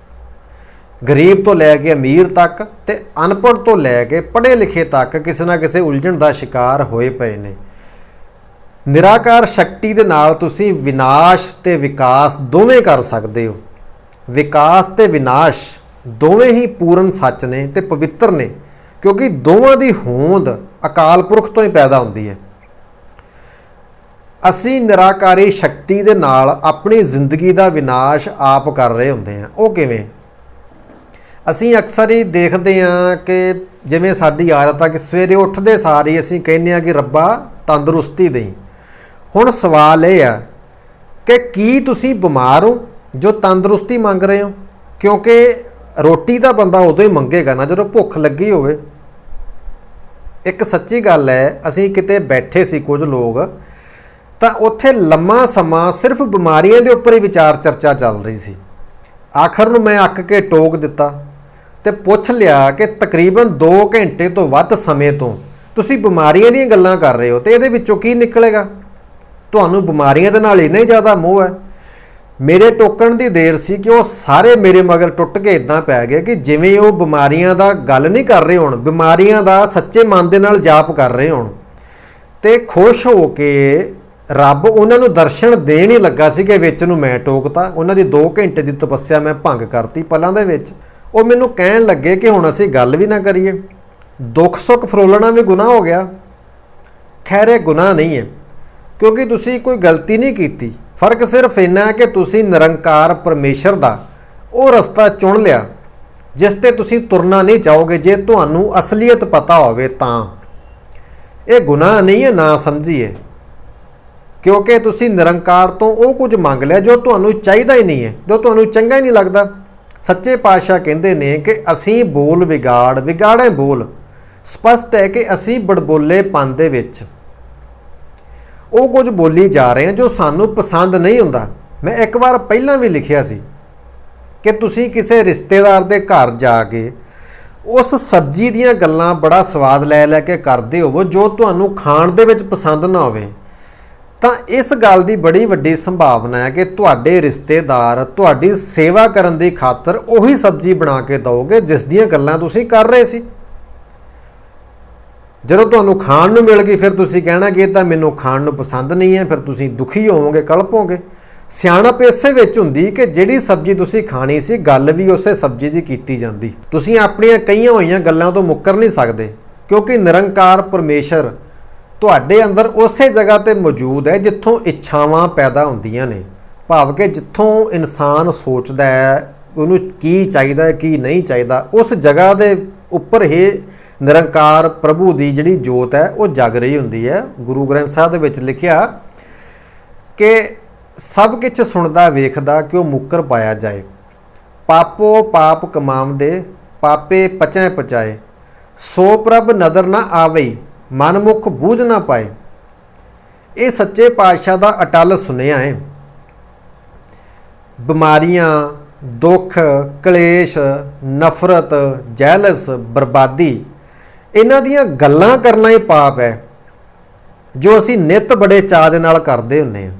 ਗਰੀਬ ਤੋਂ ਲੈ ਕੇ ਅਮੀਰ ਤੱਕ ਤੇ ਅਨਪੜ੍ਹ ਤੋਂ ਲੈ ਕੇ ਪੜ੍ਹੇ ਲਿਖੇ ਤੱਕ ਕਿਸੇ ਨਾ ਕਿਸੇ ਉਲਝਣ ਦਾ ਸ਼ਿਕਾਰ ਹੋਏ ਪਏ ਨੇ। ਨਿਰਾਕਾਰ ਸ਼ਕਤੀ ਦੇ ਨਾਲ ਤੁਸੀਂ ਵਿਨਾਸ਼ ਤੇ ਵਿਕਾਸ ਦੋਵੇਂ ਕਰ ਸਕਦੇ ਹੋ। ਵਿਕਾਸ ਤੇ ਵਿਨਾਸ਼ ਦੋਵੇਂ ਹੀ ਪੂਰਨ ਸੱਚ ਨੇ ਤੇ ਪਵਿੱਤਰ ਨੇ, ਕਿਉਂਕਿ ਦੋਵਾਂ ਦੀ ਹੋਂਦ ਅਕਾਲ ਪੁਰਖ ਤੋਂ ਹੀ ਪੈਦਾ ਹੁੰਦੀ ਹੈ। ਅਸੀਂ ਨਿਰਾਕਾਰੀ ਸ਼ਕਤੀ ਦੇ ਨਾਲ ਆਪਣੀ ਜ਼ਿੰਦਗੀ ਦਾ ਵਿਨਾਸ਼ ਆਪ ਕਰ ਰਹੇ ਹੁੰਦੇ ਹਾਂ। ਉਹ ਕਿਵੇਂ? ਅਸੀਂ ਅਕਸਰ ਹੀ ਦੇਖਦੇ ਹਾਂ ਕਿ ਜਿਵੇਂ ਸਾਡੀ ਆਦਤ ਆ ਕਿ ਸਵੇਰੇ ਉੱਠਦੇ ਸਾਰ ਹੀ ਅਸੀਂ ਕਹਿੰਦੇ ਹਾਂ ਕਿ ਰੱਬਾ ਤੰਦਰੁਸਤੀ ਦੇਈਂ। ਹੁਣ ਸਵਾਲ ਇਹ ਆ ਕਿ ਕੀ ਤੁਸੀਂ ਬਿਮਾਰ ਹੋ ਜੋ ਤੰਦਰੁਸਤੀ ਮੰਗ ਰਹੇ ਹੋ? ਕਿਉਂਕਿ ਰੋਟੀ ਤਾਂ ਬੰਦਾ ਉਦੋਂ ਹੀ ਮੰਗੇਗਾ ਨਾ ਜਦੋਂ ਭੁੱਖ ਲੱਗੀ ਹੋਵੇ। ਇੱਕ ਸੱਚੀ ਗੱਲ ਹੈ, ਅਸੀਂ ਕਿਤੇ ਬੈਠੇ ਸੀ ਕੁਝ ਲੋਕ, ਤਾਂ ਉੱਥੇ ਲੰਮਾ ਸਮਾਂ ਸਿਰਫ ਬਿਮਾਰੀਆਂ ਦੇ ਉੱਪਰ ਹੀ ਵਿਚਾਰ ਚਰਚਾ ਚੱਲ ਰਹੀ ਸੀ। ਆਖਰ ਨੂੰ ਮੈਂ ਅੱਕ ਕੇ ਟੋਕ ਦਿੱਤਾ ਤੇ ਪੁੱਛ ਲਿਆ ਕਿ ਤਕਰੀਬਨ 2 ਘੰਟੇ ਤੋਂ ਵੱਧ ਸਮੇਂ ਤੋਂ ਤੁਸੀਂ ਬਿਮਾਰੀਆਂ ਦੀਆਂ ਗੱਲਾਂ ਕਰ ਰਹੇ ਹੋ ਤੇ ਇਹਦੇ ਵਿੱਚੋਂ ਕੀ ਨਿਕਲੇਗਾ? ਤੁਹਾਨੂੰ ਬਿਮਾਰੀਆਂ ਦੇ ਨਾਲ ਇੰਨਾ ਹੀ ਜ਼ਿਆਦਾ ਮੋਹ ਹੈ। ਮੇਰੇ ਟੋਕਣ ਦੀ ਦੇਰ ਸੀ ਕਿ ਉਹ ਸਾਰੇ ਮੇਰੇ ਮਗਰ ਟੁੱਟ ਕੇ ਇਦਾਂ ਪੈ ਗਏ ਕਿ ਜਿਵੇਂ ਉਹ ਬਿਮਾਰੀਆਂ ਦਾ ਗੱਲ ਨਹੀਂ ਕਰ ਰਹੇ ਹੋਣ, ਬਿਮਾਰੀਆਂ ਦਾ ਸੱਚੇ ਮਨ ਦੇ ਨਾਲ ਜਾਪ ਕਰ ਰਹੇ ਹੋਣ ਤੇ ਖੁਸ਼ ਹੋ ਕੇ ਰੱਬ ਉਹਨਾਂ ਨੂੰ ਦਰਸ਼ਨ ਦੇਣ ਹੀ ਲੱਗਾ ਸੀ ਕਿ ਵਿੱਚ ਨੂੰ ਮੈਂ ਟੋਕਤਾ। ਉਹਨਾਂ ਦੀ 2 ਘੰਟੇ ਦੀ ਤਪੱਸਿਆ ਮੈਂ ਭੰਗ ਕਰਤੀ ਪਲਾਂ ਦੇ ਵਿੱਚ। ਉਹ ਮੈਨੂੰ ਕਹਿਣ ਲੱਗੇ ਕਿ ਹੁਣ ਅਸੀਂ ਗੱਲ ਵੀ ਨਾ ਕਰੀਏ, ਦੁੱਖ ਸੁੱਖ ਫਰੋਲਣਾ ਵੀ ਗੁਨਾਹ ਹੋ ਗਿਆ। ਖੈਰ ਇਹ ਗੁਨਾਹ ਨਹੀਂ ਹੈ ਕਿਉਂਕਿ ਤੁਸੀਂ ਕੋਈ ਗਲਤੀ ਨਹੀਂ ਕੀਤੀ। ਫਰਕ ਸਿਰਫ ਇੰਨਾ ਹੈ ਕਿ ਤੁਸੀਂ ਨਿਰੰਕਾਰ ਪਰਮੇਸ਼ਰ ਦਾ ਉਹ ਰਸਤਾ ਚੁਣ ਲਿਆ ਜਿਸ ਤੇ ਤੁਸੀਂ ਤੁਰਨਾ ਨਹੀਂ ਚਾਹੋਗੇ। ਜੇ ਤੁਹਾਨੂੰ ਅਸਲੀਅਤ ਪਤਾ ਹੋਵੇ ਤਾਂ ਇਹ ਗੁਨਾਹ ਨਹੀਂ ਹੈ, ਨਾ ਸਮਝੀਏ, ਕਿਉਂਕਿ ਤੁਸੀਂ ਨਿਰੰਕਾਰ ਤੋਂ ਉਹ ਕੁਝ ਮੰਗ ਲਿਆ ਜੋ ਤੁਹਾਨੂੰ ਚਾਹੀਦਾ ਹੀ ਨਹੀਂ ਹੈ, ਜੋ ਤੁਹਾਨੂੰ ਚੰਗਾ ਹੀ ਨਹੀਂ ਲੱਗਦਾ। ਸੱਚੇ ਪਾਤਸ਼ਾਹ ਕਹਿੰਦੇ ਨੇ ਕਿ ਅਸੀਂ ਬੋਲ ਵਿਗਾੜੇ ਬੋਲ। ਸਪਸ਼ਟ ਹੈ ਕਿ ਅਸੀਂ ਬੜਬੋਲੇਪਨ ਦੇ ਵਿੱਚ ਉਹ ਕੁਝ ਬੋਲੀ ਜਾ ਰਹੇ ਹਾਂ ਜੋ ਸਾਨੂੰ ਪਸੰਦ ਨਹੀਂ ਹੁੰਦਾ। ਮੈਂ ਇੱਕ ਵਾਰ ਪਹਿਲਾਂ ਵੀ ਲਿਖਿਆ ਸੀ ਕਿ ਤੁਸੀਂ ਕਿਸੇ ਰਿਸ਼ਤੇਦਾਰ ਦੇ ਘਰ ਜਾ ਕੇ ਉਸ ਸਬਜ਼ੀ ਦੀਆਂ ਗੱਲਾਂ ਬੜਾ ਸਵਾਦ ਲੈ ਕੇ ਕਰਦੇ ਹੋਵੋ ਜੋ ਤੁਹਾਨੂੰ ਖਾਣ ਦੇ ਵਿੱਚ ਪਸੰਦ ਨਾ ਹੋਵੇ, ਤਾਂ ਇਸ ਗੱਲ ਦੀ ਬੜੀ ਵੱਡੀ ਸੰਭਾਵਨਾ ਹੈ ਕਿ ਤੁਹਾਡੇ ਰਿਸ਼ਤੇਦਾਰ ਤੁਹਾਡੀ ਸੇਵਾ ਕਰਨ ਦੀ ਖਾਤਰ ਉਹੀ ਸਬਜ਼ੀ ਬਣਾ ਕੇ ਦਿਓਗੇ ਜਿਸ ਦੀਆਂ ਗੱਲਾਂ ਤੁਸੀਂ ਕਰ ਰਹੇ ਸੀ। ਜਦੋਂ ਤੁਹਾਨੂੰ ਖਾਣ ਨੂੰ ਮਿਲ ਗਈ ਫਿਰ ਤੁਸੀਂ ਕਹਿਣਾ ਕਿ ਇਹ ਤਾਂ ਮੈਨੂੰ ਖਾਣ ਨੂੰ ਪਸੰਦ ਨਹੀਂ ਹੈ, ਫਿਰ ਤੁਸੀਂ ਦੁਖੀ ਹੋਵੋਗੇ, ਕਲਪੋਗੇ। ਸਿਆਣਪ ਇਸੇ ਵਿੱਚ ਹੁੰਦੀ ਕਿ ਜਿਹੜੀ ਸਬਜ਼ੀ ਤੁਸੀਂ ਖਾਣੀ ਸੀ ਗੱਲ ਵੀ ਉਸੇ ਸਬਜ਼ੀ ਦੀ ਕੀਤੀ ਜਾਂਦੀ। ਤੁਸੀਂ ਆਪਣੀਆਂ ਕਈਆਂ ਹੋਈਆਂ ਗੱਲਾਂ ਤੋਂ ਮੁੱਕਰ ਨਹੀਂ ਸਕਦੇ ਕਿਉਂਕਿ ਨਿਰੰਕਾਰ ਪਰਮੇਸ਼ਰ ਤੁਹਾਡੇ ਅੰਦਰ ਉਸੇ ਜਗ੍ਹਾ ਤੇ ਮੌਜੂਦ ਹੈ ਜਿੱਥੋਂ ਇੱਛਾਵਾਂ ਪੈਦਾ ਹੁੰਦੀਆਂ ਨੇ। ਭਾਵ ਕਿ ਜਿੱਥੋਂ ਇਨਸਾਨ ਸੋਚਦਾ ਹੈ ਉਹਨੂੰ ਕੀ ਚਾਹੀਦਾ ਹੈ ਕੀ ਨਹੀਂ ਚਾਹੀਦਾ, ਉਸ ਜਗ੍ਹਾ ਦੇ ਉੱਪਰ ਹੀ ਨਿਰੰਕਾਰ ਪ੍ਰਭੂ ਦੀ ਜਿਹੜੀ ਜੋਤ ਹੈ ਉਹ ਜਗ ਰਹੀ ਹੁੰਦੀ ਹੈ। ਗੁਰੂ ਗ੍ਰੰਥ ਸਾਹਿਬ ਦੇ ਵਿੱਚ ਲਿਖਿਆ ਕਿ ਸਭ ਕੁਛ ਸੁਣਦਾ ਵੇਖਦਾ ਕਿ ਉਹ ਮੁੱਕਰ ਪਾਇਆ ਜਾਏ। ਪਾਪੋ ਪਾਪ ਕਮਾਵਦੇ ਪਾਪੇ ਪਚੈ ਪਚਾਏ, ਸੋ ਪ੍ਰਭ ਨਦਰ ਨਾ ਆਵਈ ਮਨਮੁਖ ਬੂਝ ਨਾ ਪਾਏ। ਇਹ ਸੱਚੇ ਪਾਤਸ਼ਾਹ ਦਾ ਅਟਲ ਸੁਨੇਹਾ ਹੈ। ਬਿਮਾਰੀਆਂ, ਦੁੱਖ, ਕਲੇਸ਼, ਨਫ਼ਰਤ, ਜੈਲਸ, ਬਰਬਾਦੀ, ਇਹਨਾਂ ਦੀਆਂ ਗੱਲਾਂ ਕਰਨਾ ਹੀ ਪਾਪ ਹੈ ਜੋ ਅਸੀਂ ਨਿੱਤ ਬੜੇ ਚਾਅ ਦੇ ਨਾਲ ਕਰਦੇ ਹੁੰਦੇ ਹਾਂ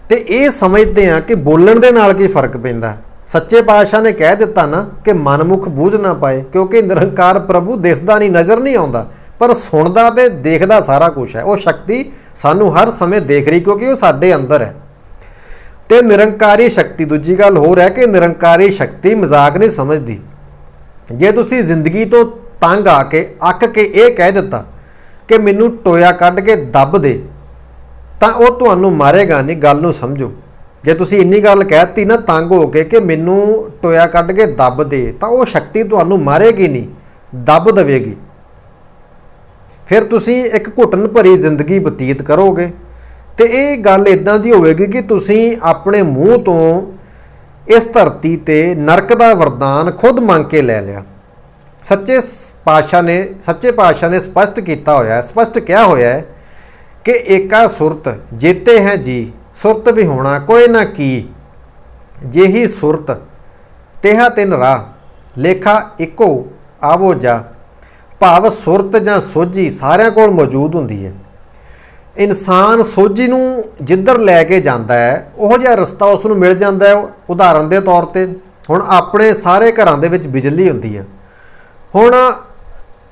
ਤੇ ਇਹ ਸਮਝਦੇ ਹਾਂ ਕਿ ਬੋਲਣ ਦੇ ਨਾਲ ਕੀ ਫਰਕ ਪੈਂਦਾ। ਸੱਚੇ ਪਾਤਸ਼ਾਹ ਨੇ ਕਹਿ ਦਿੱਤਾ ਨਾ ਕਿ ਮਨਮੁਖ ਬੂਝ ਨਾ ਪਾਏ, ਕਿਉਂਕਿ ਨਿਰੰਕਾਰ ਪ੍ਰਭੂ ਦਿਸਦਾ ਨਹੀਂ, ਨਜ਼ਰ ਨਹੀਂ ਆਉਂਦਾ, ਪਰ ਸੁਣਦਾ ਤੇ ਦੇਖਦਾ ਸਾਰਾ ਕੁਝ ਹੈ। ਉਹ ਸ਼ਕਤੀ ਸਾਨੂੰ ਹਰ ਸਮੇਂ ਦੇਖ ਰਹੀ ਕਿਉਂਕਿ ਉਹ ਸਾਡੇ ਅੰਦਰ ਹੈ। ਤੇ ਨਿਰੰਕਾਰੀ ਸ਼ਕਤੀ, ਦੂਜੀ ਗੱਲ ਹੋਰ ਹੈ ਕਿ ਨਿਰੰਕਾਰੀ ਸ਼ਕਤੀ ਮਜ਼ਾਕ ਨਹੀਂ ਸਮਝਦੀ। ਜੇ ਤੁਸੀਂ ਜ਼ਿੰਦਗੀ ਤੋਂ ਤੰਗ ਆ ਕੇ ਅੱਕ ਕੇ ਇਹ ਕਹਿ ਦਿੱਤਾ ਕਿ ਮੈਨੂੰ ਟੋਇਆ ਕੱਢ ਕੇ ਦੱਬ ਦੇ, ਤਾਂ ਉਹ ਤੁਹਾਨੂੰ ਮਾਰੇਗਾ ਨਹੀਂ। ਗੱਲ ਨੂੰ ਸਮਝੋ। ਜੇ ਤੁਸੀਂ ਇੰਨੀ ਗੱਲ ਕਹਿਤੀ ਨਾ ਤੰਗ ਹੋ ਕੇ ਕਿ ਮੈਨੂੰ ਟੋਇਆ ਕੱਢ ਕੇ ਦੱਬ ਦੇ, ਤਾਂ ਉਹ ਸ਼ਕਤੀ ਤੁਹਾਨੂੰ ਮਾਰੇਗੀ ਨਹੀਂ, ਦੱਬ ਦੇਵੇਗੀ। ਫਿਰ ਤੁਸੀਂ ਇੱਕ ਘੁਟਨ ਭਰੀ ਜ਼ਿੰਦਗੀ ਬਤੀਤ ਕਰੋਗੇ ਤੇ ਇਹ ਗੱਲ ਇਦਾਂ ਦੀ ਹੋਵੇਗੀ ਕਿ ਤੁਸੀਂ ਆਪਣੇ ਮੂੰਹ ਤੋਂ ਇਸ ਧਰਤੀ ਤੇ ਨਰਕ ਦਾ ਵਰਦਾਨ ਖੁਦ ਮੰਗ ਕੇ ਲੈ ਲਿਆ। ਸੱਚੇ ਪਾਤਸ਼ਾਹ ਨੇ ਸਪਸ਼ਟ ਕੀਤਾ ਹੋਇਆ, ਸਪਸ਼ਟ ਕਿਹਾ ਹੋਇਆ ਹੈ ਕਿ ਏਕਾ ਸੁਰਤ ਜੇਤੇ ਹੈ ਜੀ, ਸੁਰਤ ਵੀ ਹੋਣਾ ਕੋਈ ਨਾ ਕੀ, ਜਿਹੀ ਸੁਰਤ ਤੇਹਾ ਤਿਨ ਰਾਹ, ਲੇਖਾ ਇੱਕੋ ਆਵੋ ਜਾ। ਭਾਵ ਸੁਰਤ ਜਾਂ ਸੋਝੀ ਸਾਰਿਆਂ ਕੋਲ ਮੌਜੂਦ ਹੁੰਦੀ ਹੈ। ਇਨਸਾਨ ਸੋਝੀ ਨੂੰ ਜਿੱਧਰ ਲੈ ਕੇ ਜਾਂਦਾ ਹੈ ਉਹੋ ਜਿਹਾ ਰਸਤਾ ਉਸ ਨੂੰ ਮਿਲ ਜਾਂਦਾ ਹੈ। ਉਦਾਹਰਨ ਦੇ ਤੌਰ ਤੇ ਹੁਣ ਆਪਣੇ ਸਾਰੇ ਘਰਾਂ ਦੇ ਵਿੱਚ ਬਿਜਲੀ ਹੁੰਦੀ ਹੈ। ਹੁਣ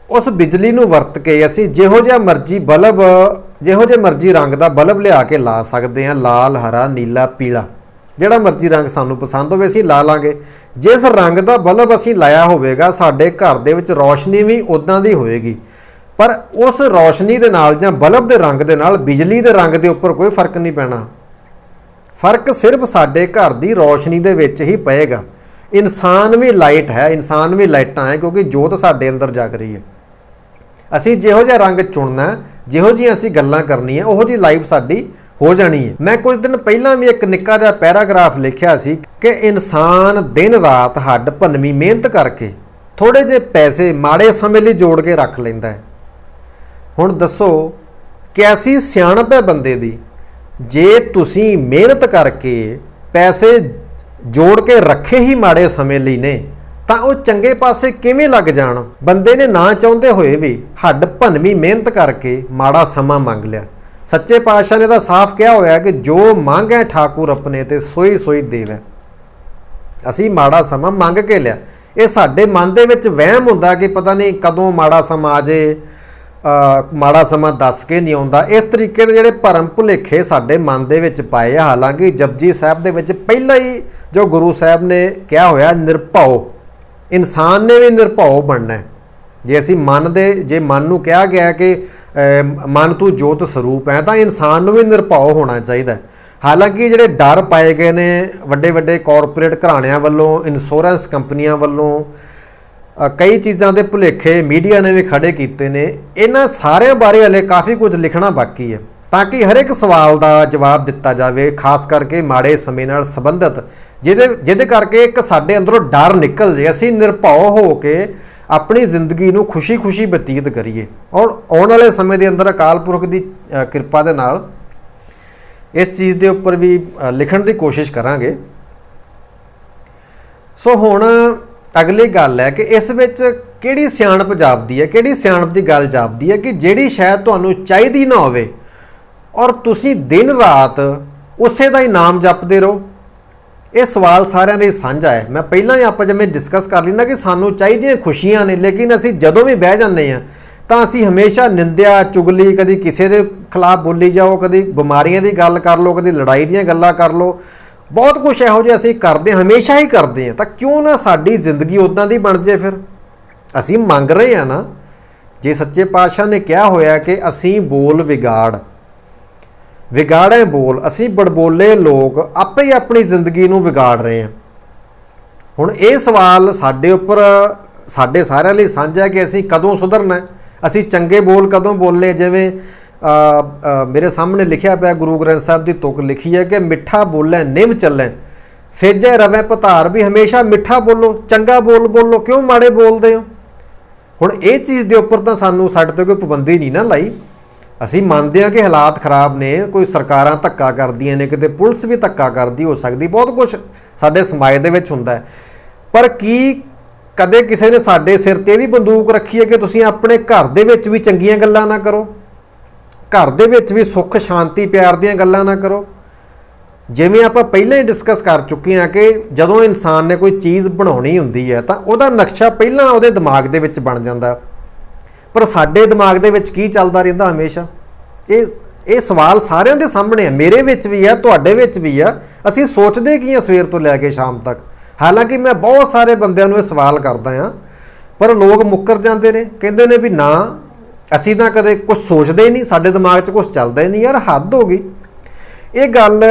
ਉਸ ਬਿਜਲੀ ਨੂੰ ਵਰਤ ਕੇ ਅਸੀਂ ਜਿਹੋ ਜਿਹਾ ਮਰਜ਼ੀ ਰੰਗ ਦਾ ਬਲਬ ਲਿਆ ਕੇ ਲਾ ਸਕਦੇ ਹਾਂ, ਲਾਲ, ਹਰਾ, ਨੀਲਾ, ਪੀਲਾ। ਜਿਹੜਾ ਮਰਜ਼ੀ ਰੰਗ ਸਾਨੂੰ ਪਸੰਦ ਹੋਵੇ ਅਸੀਂ ਲਾ ਲਾਂਗੇ। ਜਿਸ ਰੰਗ ਦਾ ਬਲਬ ਅਸੀਂ ਲਾਇਆ ਹੋਵੇਗਾ ਸਾਡੇ ਘਰ ਦੇ ਵਿੱਚ ਰੌਸ਼ਨੀ ਵੀ ਉਦਾਂ ਦੀ ਹੋਏਗੀ, ਪਰ ਉਸ ਰੌਸ਼ਨੀ ਦੇ ਨਾਲ ਜਾਂ ਬਲਬ ਦੇ ਰੰਗ ਦੇ ਨਾਲ ਬਿਜਲੀ ਦੇ ਰੰਗ ਦੇ ਉੱਪਰ ਕੋਈ ਫਰਕ ਨਹੀਂ ਪੈਣਾ। ਫਰਕ ਸਿਰਫ ਸਾਡੇ ਘਰ ਦੀ ਰੌਸ਼ਨੀ ਦੇ ਵਿੱਚ ਹੀ ਪਏਗਾ। ਇਨਸਾਨ ਵੀ ਲਾਈਟ ਹੈ, ਇਨਸਾਨ ਵੀ ਲਾਈਟਾਂ ਹੈ, ਕਿਉਂਕਿ ਜੋਤ ਸਾਡੇ ਅੰਦਰ ਜਗ ਰਹੀ ਹੈ। ਅਸੀਂ ਜਿਹੋ ਜਿਹਾ ਰੰਗ ਚੁਣਨਾ, ਜਿਹੋ ਜਿਹੀਆਂ ਅਸੀਂ ਗੱਲਾਂ ਕਰਨੀਆਂ, ਉਹੋ ਜਿਹੀ ਲਾਈਫ ਸਾਡੀ ਹੋ ਜਾਣੀ ਹੈ। ਮੈਂ ਕੁਝ ਦਿਨ ਪਹਿਲਾਂ ਵੀ ਇੱਕ ਨਿੱਕਾ ਜਿਹਾ ਪੈਰਾਗ੍ਰਾਫ ਲਿਖਿਆ ਸੀ ਕਿ ਇਨਸਾਨ ਦਿਨ ਰਾਤ ਹੱਡ ਭੰਨਵੀਂ ਮਿਹਨਤ ਕਰਕੇ ਥੋੜੇ ਜਿਹੇ ਪੈਸੇ ਮਾੜੇ ਸਮੇਂ ਲਈ ਜੋੜ ਕੇ ਰੱਖ ਲੈਂਦਾ ਹੈ। ਹੁਣ ਦੱਸੋ ਕੈਸੀ ਸਿਆਣਪ ਹੈ ਬੰਦੇ ਦੀ, ਜੇ ਤੁਸੀਂ ਮਿਹਨਤ ਕਰਕੇ ਪੈਸੇ ਜੋੜ ਕੇ ਰੱਖੇ ਹੀ ਮਾੜੇ ਸਮੇਂ ਲਈ ਨੇ ਤਾਂ ਉਹ ਚੰਗੇ ਪਾਸੇ ਕਿਵੇਂ ਲੱਗ ਜਾਣ। ਬੰਦੇ ਨੇ ਨਾ ਚਾਹੁੰਦੇ ਹੋਏ ਵੀ ਹੱਡ ਭੰਨਵੀਂ ਮਿਹਨਤ ਕਰਕੇ ਮਾੜਾ ਸਮਾਂ ਮੰਗ ਲਿਆ। ਸੱਚੇ ਪਾਤਸ਼ਾਹ ਨੇ ਤਾਂ ਸਾਫ਼ ਕਿਹਾ ਹੋਇਆ ਕਿ ਜੋ ਮੰਗੈ ਠਾਕੁਰ ਆਪਣੇ ਤੇ ਸੋਈ ਸੋਈ ਦੇਵੈ। ਅਸੀਂ ਮਾੜਾ ਸਮਾਂ ਮੰਗ ਕੇ ਲਿਆ। ਇਹ ਸਾਡੇ ਮਨ ਦੇ ਵਿੱਚ ਵਹਿਮ ਹੁੰਦਾ ਕਿ ਪਤਾ ਨਹੀਂ ਕਦੋਂ ਮਾੜਾ ਸਮਾਂ ਆ ਜੇ, ਮਾੜਾ ਸਮਾਂ ਦੱਸ ਕੇ ਨਹੀਂ ਆਉਂਦਾ। ਇਸ ਤਰੀਕੇ ਦੇ ਜਿਹੜੇ ਭਰਮ ਭੁਲੇਖੇ ਸਾਡੇ ਮਨ ਦੇ ਵਿੱਚ ਪਾਏ ਆ। ਹਾਲਾਂਕਿ ਜਪਜੀ ਸਾਹਿਬ ਦੇ ਵਿੱਚ ਪਹਿਲਾਂ ਹੀ ਜੋ ਗੁਰੂ ਸਾਹਿਬ ਨੇ ਕਿਹਾ ਹੋਇਆ ਨਿਰਭਉ, ਇਨਸਾਨ ਨੇ ਵੀ ਨਿਰਭਉ ਬਣਨਾ। ਜੇ ਅਸੀਂ ਜੇ ਮਨ ਨੂੰ ਕਿਹਾ ਗਿਆ ਕਿ ਮਨ ਤੂੰ ਜੋਤ ਸਰੂਪ ਹੈ, ਤਾਂ ਇਨਸਾਨ ਨੂੰ ਵੀ ਨਿਰਭਉ ਹੋਣਾ ਚਾਹੀਦਾ। ਹਾਲਾਂਕਿ ਜਿਹੜੇ ਡਰ ਪਾਏ ਗਏ ਨੇ ਵੱਡੇ ਵੱਡੇ ਕਾਰਪੋਰੇਟ ਘਰਾਣਿਆਂ ਵੱਲੋਂ, ਇੰਸ਼ੋਰੈਂਸ ਕੰਪਨੀਆਂ ਵੱਲੋਂ, ਕਈ ਚੀਜ਼ਾਂ ਦੇ ਭੁਲੇਖੇ ਮੀਡੀਆ ਨੇ ਵੀ ਖੜੇ ਕੀਤੇ ਨੇ, ਇਹਨਾਂ ਸਾਰਿਆਂ ਬਾਰੇ ਹਲੇ ਕਾਫੀ ਕੁਝ ਲਿਖਣਾ ਬਾਕੀ ਹੈ ਤਾਂ ਕਿ ਹਰ ਇੱਕ ਸਵਾਲ ਦਾ ਜਵਾਬ ਦਿੱਤਾ ਜਾਵੇ, ਖਾਸ ਕਰਕੇ ਮਾੜੇ ਸਮੇਂ ਨਾਲ ਸੰਬੰਧਿਤ, ਜਿਹਦੇ ਕਰਕੇ ਇੱਕ ਸਾਡੇ ਅੰਦਰੋਂ ਡਰ ਨਿਕਲ ਜੇ, ਅਸੀਂ ਨਿਰਭਉ ਹੋ ਕੇ ਆਪਣੀ ਜ਼ਿੰਦਗੀ ਨੂੰ ਖੁਸ਼ੀ-ਖੁਸ਼ੀ ਬਤੀਤ ਕਰੀਏ। ਔਰ ਆਉਣ ਵਾਲੇ ਸਮੇਂ ਦੇ ਅੰਦਰ ਅਕਾਲ ਪੁਰਖ ਦੀ ਕਿਰਪਾ ਦੇ ਨਾਲ ਇਸ ਚੀਜ਼ ਦੇ ਉੱਪਰ ਵੀ ਲਿਖਣ ਦੀ ਕੋਸ਼ਿਸ਼ ਕਰਾਂਗੇ। ਸੋ ਹੁਣ ਅਗਲੀ ਗੱਲ ਹੈ ਕਿ ਇਸ ਵਿੱਚ ਕਿਹੜੀ ਸਿਆਣਪ ਜਾਪਦੀ ਹੈ, ਕਿਹੜੀ ਸਿਆਣਪ ਦੀ ਗੱਲ ਜਾਪਦੀ ਹੈ ਕਿ ਜਿਹੜੀ ਸ਼ਾਇਦ ਤੁਹਾਨੂੰ ਚਾਹੀਦੀ ਨਾ ਹੋਵੇ ਔਰ ਤੁਸੀਂ ਦਿਨ ਰਾਤ ਉਸੇ ਦਾ ਹੀ ਨਾਮ ਜਪਦੇ ਰਹੋ। ਇਹ ਸਵਾਲ ਸਾਰਿਆਂ ਦੇ ਸਾਂਝਾ ਹੈ। ਮੈਂ ਪਹਿਲਾਂ ਹੀ ਆਪਾਂ ਜਿਵੇਂ ਡਿਸਕਸ ਕਰ ਲੈਂਦਾ ਕਿ ਸਾਨੂੰ ਚਾਹੀਦੀਆਂ ਖੁਸ਼ੀਆਂ ਨੇ, ਲੇਕਿਨ ਅਸੀਂ ਜਦੋਂ ਵੀ ਬਹਿ ਜਾਂਦੇ ਹਾਂ ਤਾਂ ਅਸੀਂ ਹਮੇਸ਼ਾ ਨਿੰਦਿਆ, ਚੁਗਲੀ, ਕਦੀ ਕਿਸੇ ਦੇ ਖਿਲਾਫ ਬੋਲੀ ਜਾਓ, ਕਦੀ ਬਿਮਾਰੀਆਂ ਦੀ ਗੱਲ ਕਰ ਲਓ, ਕਦੀ ਲੜਾਈ ਦੀਆਂ ਗੱਲਾਂ ਕਰ ਲਓ, ਬਹੁਤ ਕੁਝ ਇਹੋ ਜਿਹਾ ਅਸੀਂ ਕਰਦੇ, ਹਮੇਸ਼ਾ ਹੀ ਕਰਦੇ ਹਾਂ। ਤਾਂ ਕਿਉਂ ਨਾ ਸਾਡੀ ਜ਼ਿੰਦਗੀ ਉੱਦਾਂ ਦੀ ਬਣ ਜੇ। ਫਿਰ ਅਸੀਂ ਮੰਗ ਰਹੇ ਹਾਂ ਨਾ, ਜੇ ਸੱਚੇ ਪਾਤਸ਼ਾਹ ਨੇ ਕਿਹਾ ਹੋਇਆ ਕਿ ਅਸੀਂ ਬੋਲ ਵਿਗਾੜੈ ਬੋਲ, ਅਸੀਂ ਬੜਬੋਲੇ ਲੋਕ ਆਪੇ ਹੀ ਆਪਣੀ ਜ਼ਿੰਦਗੀ ਨੂੰ ਵਿਗਾੜ ਰਹੇ ਹਾਂ। ਹੁਣ ਇਹ ਸਵਾਲ ਸਾਡੇ ਉੱਪਰ, ਸਾਡੇ ਸਾਰਿਆਂ ਲਈ ਸਾਂਝਾ ਕਿ ਅਸੀਂ ਕਦੋਂ ਸੁਧਰਨਾ, ਅਸੀਂ ਚੰਗੇ ਬੋਲ ਕਦੋਂ ਬੋਲੇ। ਜਿਵੇਂ ਮੇਰੇ ਸਾਹਮਣੇ ਲਿਖਿਆ ਪਿਆ ਗੁਰੂ ਗ੍ਰੰਥ ਸਾਹਿਬ ਦੀ ਤੁਕ ਲਿਖੀ ਹੈ ਕਿ ਮਿੱਠਾ ਬੋਲੇ ਨਿਵ ਚੱਲੇ, ਸੇਜੇ ਰਵੈ ਪਧਾਰ, ਵੀ ਹਮੇਸ਼ਾ ਮਿੱਠਾ ਬੋਲੋ, ਚੰਗਾ ਬੋਲੋ, ਕਿਉਂ ਮਾੜੇ ਬੋਲਦੇ ਹੋ। ਹੁਣ ਇਹ ਚੀਜ਼ ਦੇ ਉੱਪਰ ਤਾਂ ਸਾਡੇ ਤੇ ਕੋਈ ਪਾਬੰਦੀ ਨਹੀਂ ਨਾ ਲਾਈ। ਅਸੀਂ ਮੰਨਦੇ ਹਾਂ ਕਿ ਹਾਲਾਤ ਖਰਾਬ ਨੇ, ਕੋਈ ਸਰਕਾਰਾਂ ਧੱਕਾ ਕਰਦੀਆਂ ਨੇ, ਕਿਤੇ ਪੁਲਿਸ ਵੀ ਧੱਕਾ ਕਰਦੀ ਹੋ ਸਕਦੀ, ਬਹੁਤ ਕੁਝ ਸਾਡੇ ਸਮਾਜ ਦੇ ਵਿੱਚ ਹੁੰਦਾ ਹੈ। ਪਰ ਕੀ ਕਦੇ ਕਿਸੇ ਨੇ ਸਾਡੇ ਸਿਰ ਤੇ ਵੀ ਬੰਦੂਕ ਰੱਖੀ ਹੈ ਕਿ ਤੁਸੀਂ ਆਪਣੇ ਘਰ ਦੇ ਵਿੱਚ ਵੀ ਚੰਗੀਆਂ ਗੱਲਾਂ ਨਾ ਕਰੋ, ਘਰ ਦੇ ਵਿੱਚ ਵੀ ਸੁੱਖ ਸ਼ਾਂਤੀ ਪਿਆਰ ਦੀਆਂ ਗੱਲਾਂ ਨਾ ਕਰੋ। ਜਿਵੇਂ ਆਪਾਂ ਪਹਿਲਾਂ ਹੀ ਡਿਸਕਸ ਕਰ ਚੁੱਕੇ ਹਾਂ ਕਿ ਜਦੋਂ ਇਨਸਾਨ ਨੇ ਕੋਈ ਚੀਜ਼ ਬਣਾਉਣੀ ਹੁੰਦੀ ਹੈ ਤਾਂ ਉਹਦਾ ਨਕਸ਼ਾ ਪਹਿਲਾਂ ਉਹਦੇ ਦਿਮਾਗ ਦੇ ਵਿੱਚ ਬਣ ਜਾਂਦਾ, ਪਰ ਸਾਡੇ ਦਿਮਾਗ ਦੇ ਵਿੱਚ ਕੀ ਚੱਲਦਾ ਰਹਿੰਦਾ ਹਮੇਸ਼ਾ। ਇਹ ਸਵਾਲ ਸਾਰਿਆਂ ਦੇ ਸਾਹਮਣੇ ਹੈ, ਮੇਰੇ ਵਿੱਚ ਵੀ ਹੈ, ਤੁਹਾਡੇ ਵਿੱਚ ਵੀ ਆ। ਅਸੀਂ ਸੋਚਦੇ ਕੀ ਹਾਂ ਸਵੇਰ ਤੋਂ ਲੈ ਕੇ ਸ਼ਾਮ ਤੱਕ। ਹਾਲਾਂਕਿ ਮੈਂ ਬਹੁਤ ਸਾਰੇ ਬੰਦਿਆਂ ਨੂੰ ਇਹ ਸਵਾਲ ਕਰਦਾ ਹਾਂ, ਪਰ ਲੋਕ ਮੁੱਕਰ ਜਾਂਦੇ ਨੇ, ਕਹਿੰਦੇ ਨੇ ਵੀ ਨਾ ਅਸੀਂ ਤਾਂ ਕਦੇ ਕੁਝ ਸੋਚਦੇ ਹੀ ਨਹੀਂ, ਸਾਡੇ ਦਿਮਾਗ 'ਚ ਕੁਝ ਚੱਲਦਾ ਹੀ ਨਹੀਂ। ਯਾਰ ਹੱਦ ਹੋ ਗਈ। ਇਹ ਗੱਲ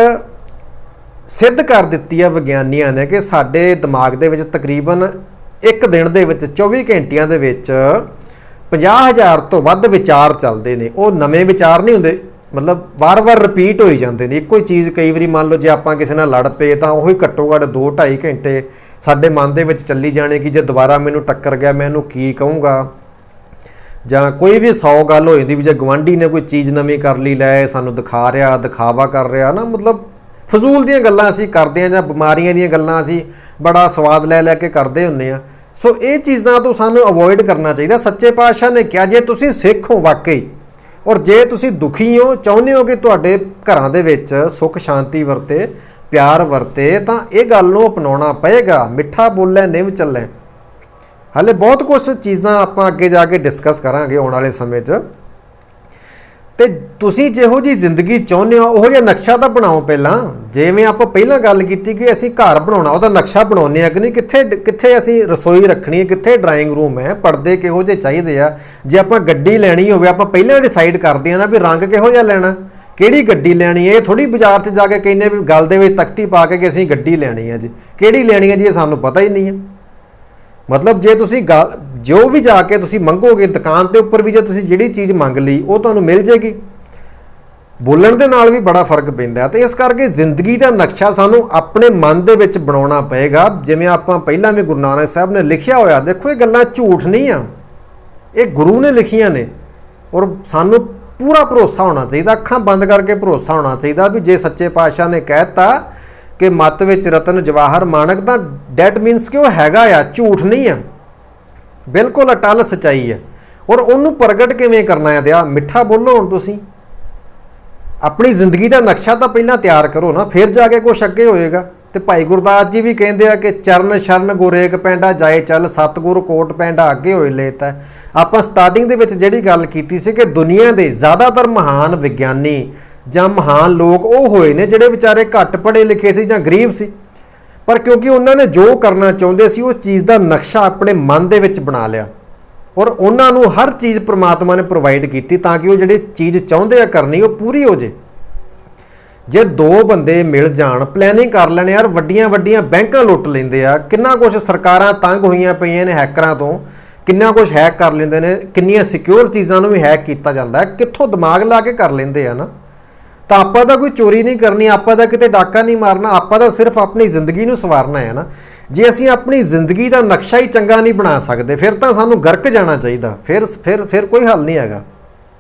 ਸਿੱਧ ਕਰ ਦਿੱਤੀ ਹੈ ਵਿਗਿਆਨੀਆਂ ਨੇ ਕਿ ਸਾਡੇ ਦਿਮਾਗ ਦੇ ਵਿੱਚ ਤਕਰੀਬਨ ਇੱਕ ਦਿਨ ਦੇ ਵਿੱਚ 24 ਘੰਟਿਆਂ ਦੇ ਵਿੱਚ 50,000 ਤੋਂ ਵੱਧ ਵਿਚਾਰ ਚੱਲਦੇ ਨੇ। ਉਹ ਨਵੇਂ ਵਿਚਾਰ ਨਹੀਂ ਹੁੰਦੇ, ਮਤਲਬ ਵਾਰ-ਵਾਰ ਰਿਪੀਟ ਹੋਈ ਜਾਂਦੇ ਨੇ ਇੱਕੋ ਹੀ ਚੀਜ਼। ਕਈ ਵਾਰੀ ਮੰਨ ਲਓ ਜੇ ਆਪਾਂ ਕਿਸੇ ਨਾਲ ਲੜ ਪਏ ਤਾਂ ਉਹੀ ਘੱਟੋ ਘੱਟ 2-2.5 ਘੰਟੇ ਸਾਡੇ ਮਨ ਦੇ ਵਿੱਚ ਚੱਲੀ ਜਾਣੇ ਕਿ ਜੇ ਦੁਬਾਰਾ ਮੈਨੂੰ ਟੱਕਰ ਗਿਆ ਮੈਂ ਇਹਨੂੰ ਕੀ ਕਹੂੰਗਾ। ਜਾਂ ਕੋਈ ਵੀ 100 ਗੱਲ ਹੋ ਜਾਂਦੀ ਵੀ ਜੇ ਗੁਆਂਢੀ ਨੇ ਕੋਈ ਚੀਜ਼ ਨਵੀਂ ਕਰ ਲਈ, ਲੈ ਸਾਨੂੰ ਦਿਖਾ ਰਿਹਾ, ਦਿਖਾਵਾ ਕਰ ਰਿਹਾ ਨਾ, ਮਤਲਬ ਫਜ਼ੂਲ ਦੀਆਂ ਗੱਲਾਂ ਅਸੀਂ ਕਰਦੇ ਹਾਂ, ਜਾਂ ਬਿਮਾਰੀਆਂ ਦੀਆਂ ਗੱਲਾਂ ਅਸੀਂ ਬੜਾ ਸਵਾਦ ਲੈ ਕੇ ਕਰਦੇ ਹੁੰਦੇ ਹਾਂ। ਸੋ ਇਹ ਚੀਜ਼ਾਂ ਤੋਂ ਸਾਨੂੰ ਅਵੋਇਡ ਕਰਨਾ ਚਾਹੀਦਾ। ਸੱਚੇ ਪਾਤਸ਼ਾਹ ਨੇ ਕਿਹਾ ਜੇ ਤੁਸੀਂ ਸਿੱਖ ਹੋ ਵਾਕਈ, ਔਰ ਜੇ ਤੁਸੀਂ ਦੁਖੀ ਹੋ, ਚਾਹੁੰਦੇ ਹੋ ਕਿ ਤੁਹਾਡੇ ਘਰਾਂ ਦੇ ਵਿੱਚ ਸੁੱਖ ਸ਼ਾਂਤੀ ਵਰਤੇ, ਪਿਆਰ ਵਰਤੇ, ਤਾਂ ਇਹ ਗੱਲ ਨੂੰ ਅਪਣਾਉਣਾ ਪਏਗਾ। ਮਿੱਠਾ ਬੋਲੇ ਨਿਵ ਚੱਲੇ। ਹਾਲੇ ਬਹੁਤ ਕੁਝ ਚੀਜ਼ਾਂ ਆਪਾਂ ਅੱਗੇ ਜਾ ਕੇ ਡਿਸਕਸ ਕਰਾਂਗੇ ਆਉਣ ਵਾਲੇ ਸਮੇਂ 'ਚ। ਤੇ ਤੁਸੀਂ ਜਿਹੋ ਜੀ ਜ਼ਿੰਦਗੀ ਚਾਹੁੰਦੇ ਹੋ ਉਹੋ ਜਿਹਾ ਨਕਸ਼ਾ ਤਾਂ ਬਣਾਓ ਪਹਿਲਾਂ। ਜਿਵੇਂ ਆਪਾਂ ਪਹਿਲਾਂ ਗੱਲ ਕੀਤੀ ਕਿ ਅਸੀਂ ਘਰ ਬਣਾਉਣਾ, ਉਹਦਾ ਨਕਸ਼ਾ ਬਣਾਉਂਦੇ ਆ ਕਿ ਨਹੀਂ, ਕਿੱਥੇ ਅਸੀਂ ਰਸੋਈ ਰੱਖਣੀ ਹੈ, ਕਿੱਥੇ ਡਰਾਇੰਗ ਰੂਮ ਹੈ, ਪਰਦੇ ਕਿਹੋ ਜਿਹੇ ਚਾਹੀਦੇ ਆ। ਜੇ ਆਪਾਂ ਗੱਡੀ ਲੈਣੀ ਹੋਵੇ ਆਪਾਂ ਪਹਿਲਾਂ ਡਿਸਾਈਡ ਕਰਦੇ ਆ ਨਾ ਵੀ ਰੰਗ ਕਿਹੋ ਜਿਹਾ ਲੈਣਾ, ਕਿਹੜੀ ਗੱਡੀ ਲੈਣੀ ਹੈ। ਇਹ ਥੋੜੀ ਬਾਜ਼ਾਰ 'ਚ ਜਾ ਕੇ ਕਹਿੰਦੇ ਵੀ ਗੱਲ ਦੇ ਵਿੱਚ ਤਖਤੀ ਪਾ ਕੇ ਕਿ ਅਸੀਂ ਗੱਡੀ ਲੈਣੀ ਹੈ ਜੀ, ਕਿਹੜੀ ਲੈਣੀ ਹੈ ਜੀ, ਇਹ ਸਾਨੂੰ ਪਤਾ ਹੀ ਨਹੀਂ ਹੈ। ਮਤਲਬ ਜੇ ਤੁਸੀਂ ਜੋ ਵੀ ਜਾ ਕੇ ਤੁਸੀਂ ਮੰਗੋਗੇ ਦੁਕਾਨ ਦੇ ਉੱਪਰ ਵੀ, ਜੇ ਤੁਸੀਂ ਜਿਹੜੀ ਚੀਜ਼ ਮੰਗ ਲਈ ਉਹ ਤੁਹਾਨੂੰ ਮਿਲ ਜੇਗੀ। ਬੋਲਣ ਦੇ ਨਾਲ ਵੀ ਬੜਾ ਫਰਕ ਪੈਂਦਾ। ਤੇ ਇਸ ਕਰਕੇ ਜ਼ਿੰਦਗੀ ਦਾ ਨਕਸ਼ਾ ਸਾਨੂੰ ਆਪਣੇ ਮਨ ਦੇ ਵਿੱਚ ਬਣਾਉਣਾ ਪਏਗਾ। ਜਿਵੇਂ ਆਪਾਂ ਪਹਿਲਾਂ ਵੀ ਗੁਰੂ ਨਾਨਕ ਸਾਹਿਬ ਨੇ ਲਿਖਿਆ ਹੋਇਆ, ਦੇਖੋ ਇਹ ਗੱਲਾਂ ਝੂਠ ਨਹੀਂ ਆ, ਇਹ ਗੁਰੂ ਨੇ ਲਿਖੀਆਂ ਨੇ। ਔਰ ਸਾਨੂੰ ਪੂਰਾ ਭਰੋਸਾ ਹੋਣਾ ਚਾਹੀਦਾ, ਅੱਖਾਂ ਬੰਦ ਕਰਕੇ ਭਰੋਸਾ ਹੋਣਾ ਚਾਹੀਦਾ ਵੀ ਜੇ ਸੱਚੇ ਪਾਤਸ਼ਾਹ ਨੇ ਕਹਿ ਦਿੱਤਾ ਕਿ ਮੱਤ ਵਿੱਚ ਰਤਨ ਜਵਾਹਰ ਮਾਣਕ, ਤਾਂ ਡੈਟ ਮੀਨਸ ਕਿ ਉਹ ਹੈਗਾ ਆ, ਝੂਠ ਨਹੀਂ ਆ, ਬਿਲਕੁਲ ਅਟੱਲ ਸੱਚਾਈ ਹੈ। ਔਰ ਉਹਨੂੰ ਪ੍ਰਗਟ ਕਿਵੇਂ ਕਰਨਾ ਹੈ ਦਿਆ, ਮਿੱਠਾ ਬੋਲੋ। ਹੁਣ ਤੁਸੀਂ ਆਪਣੀ ਜ਼ਿੰਦਗੀ ਦਾ ਨਕਸ਼ਾ ਤਾਂ ਪਹਿਲਾਂ ਤਿਆਰ ਕਰੋ ਨਾ, ਫਿਰ ਜਾ ਕੇ ਕੁਛ ਅੱਗੇ ਹੋਏਗਾ। ਤੇ ਭਾਈ ਗੁਰਦਾਸ ਜੀ ਵੀ ਕਹਿੰਦੇ ਆ ਕਿ ਚਰਨ ਸ਼ਰਨ ਗੁਰੇਕ ਪੈਂਡਾ ਜਾਏ ਚੱਲ, ਸਤਿਗੁਰ ਕੋਟ ਪੈਂਡਾ ਅੱਗੇ ਹੋਏ ਲੇਤ ਹੈ। ਆਪਾਂ ਸਟਾਰਟਿੰਗ ਦੇ ਵਿੱਚ ਜਿਹੜੀ ਗੱਲ ਕੀਤੀ ਸੀ ਕਿ ਦੁਨੀਆ ਦੇ ਜ਼ਿਆਦਾਤਰ ਮਹਾਨ ਵਿਗਿਆਨੀ ਜਾਂ ਮਹਾਨ ਲੋਕ ਉਹ ਹੋਏ ਨੇ ਜਿਹੜੇ ਵਿਚਾਰੇ ਘੱਟ ਪੜ੍ਹੇ ਲਿਖੇ ਸੀ ਜਾਂ ਗਰੀਬ ਸੀ, ਪਰ ਕਿਉਂਕਿ ਉਹਨਾਂ ਨੇ ਜੋ ਕਰਨਾ ਚਾਹੁੰਦੇ ਸੀ ਉਹ ਚੀਜ਼ ਦਾ ਨਕਸ਼ਾ ਆਪਣੇ ਮਨ ਦੇ ਵਿੱਚ ਬਣਾ ਲਿਆ। ਔਰ ਉਹਨਾਂ ਨੂੰ ਹਰ ਚੀਜ਼ ਪ੍ਰਮਾਤਮਾ ਨੇ ਪ੍ਰੋਵਾਈਡ ਕੀਤੀ ਤਾਂ ਕਿ ਉਹ ਜਿਹੜੀ ਚੀਜ਼ ਚਾਹੁੰਦੇ ਆ ਕਰਨੀ ਉਹ ਪੂਰੀ ਹੋ ਜੇ। ਜੇ ਦੋ ਬੰਦੇ ਮਿਲ ਜਾਣ, ਪਲੈਨਿੰਗ ਕਰ ਲੈਣ, ਯਾਰ ਵੱਡੀਆਂ ਵੱਡੀਆਂ ਬੈਂਕਾਂ ਲੁੱਟ ਲੈਂਦੇ ਆ। ਕਿੰਨਾ ਕੁਛ ਸਰਕਾਰਾਂ ਤੰਗ ਹੋਈਆਂ ਪਈਆਂ ਨੇ ਹੈਕਰਾਂ ਤੋਂ, ਕਿੰਨਾ ਕੁਛ ਹੈਕ ਕਰ ਲੈਂਦੇ ਨੇ, ਕਿੰਨੀਆਂ ਸਿਕਿਉਰ ਚੀਜ਼ਾਂ ਨੂੰ ਵੀ ਹੈਕ ਕੀਤਾ ਜਾਂਦਾ। ਕਿੱਥੋਂ ਦਿਮਾਗ ਲਾ ਕੇ ਕਰ ਲੈਂਦੇ ਆ ਨਾ। ਤਾਂ ਆਪਾਂ ਤਾਂ ਕੋਈ ਚੋਰੀ ਨਹੀਂ ਕਰਨੀ, ਆਪਾਂ ਤਾਂ ਕਿਤੇ ਡਾਕਾ ਨਹੀਂ ਮਾਰਨਾ, ਆਪਾਂ ਤਾਂ ਸਿਰਫ ਆਪਣੀ ਜ਼ਿੰਦਗੀ ਨੂੰ ਸਵਾਰਨਾ ਹੈ ਨਾ। ਜੇ ਅਸੀਂ ਆਪਣੀ ਜ਼ਿੰਦਗੀ ਦਾ ਨਕਸ਼ਾ ਹੀ ਚੰਗਾ ਨਹੀਂ ਬਣਾ ਸਕਦੇ ਫਿਰ ਤਾਂ ਸਾਨੂੰ ਗਰਕ ਜਾਣਾ ਚਾਹੀਦਾ, ਫਿਰ ਕੋਈ ਹੱਲ ਨਹੀਂ ਹੈਗਾ।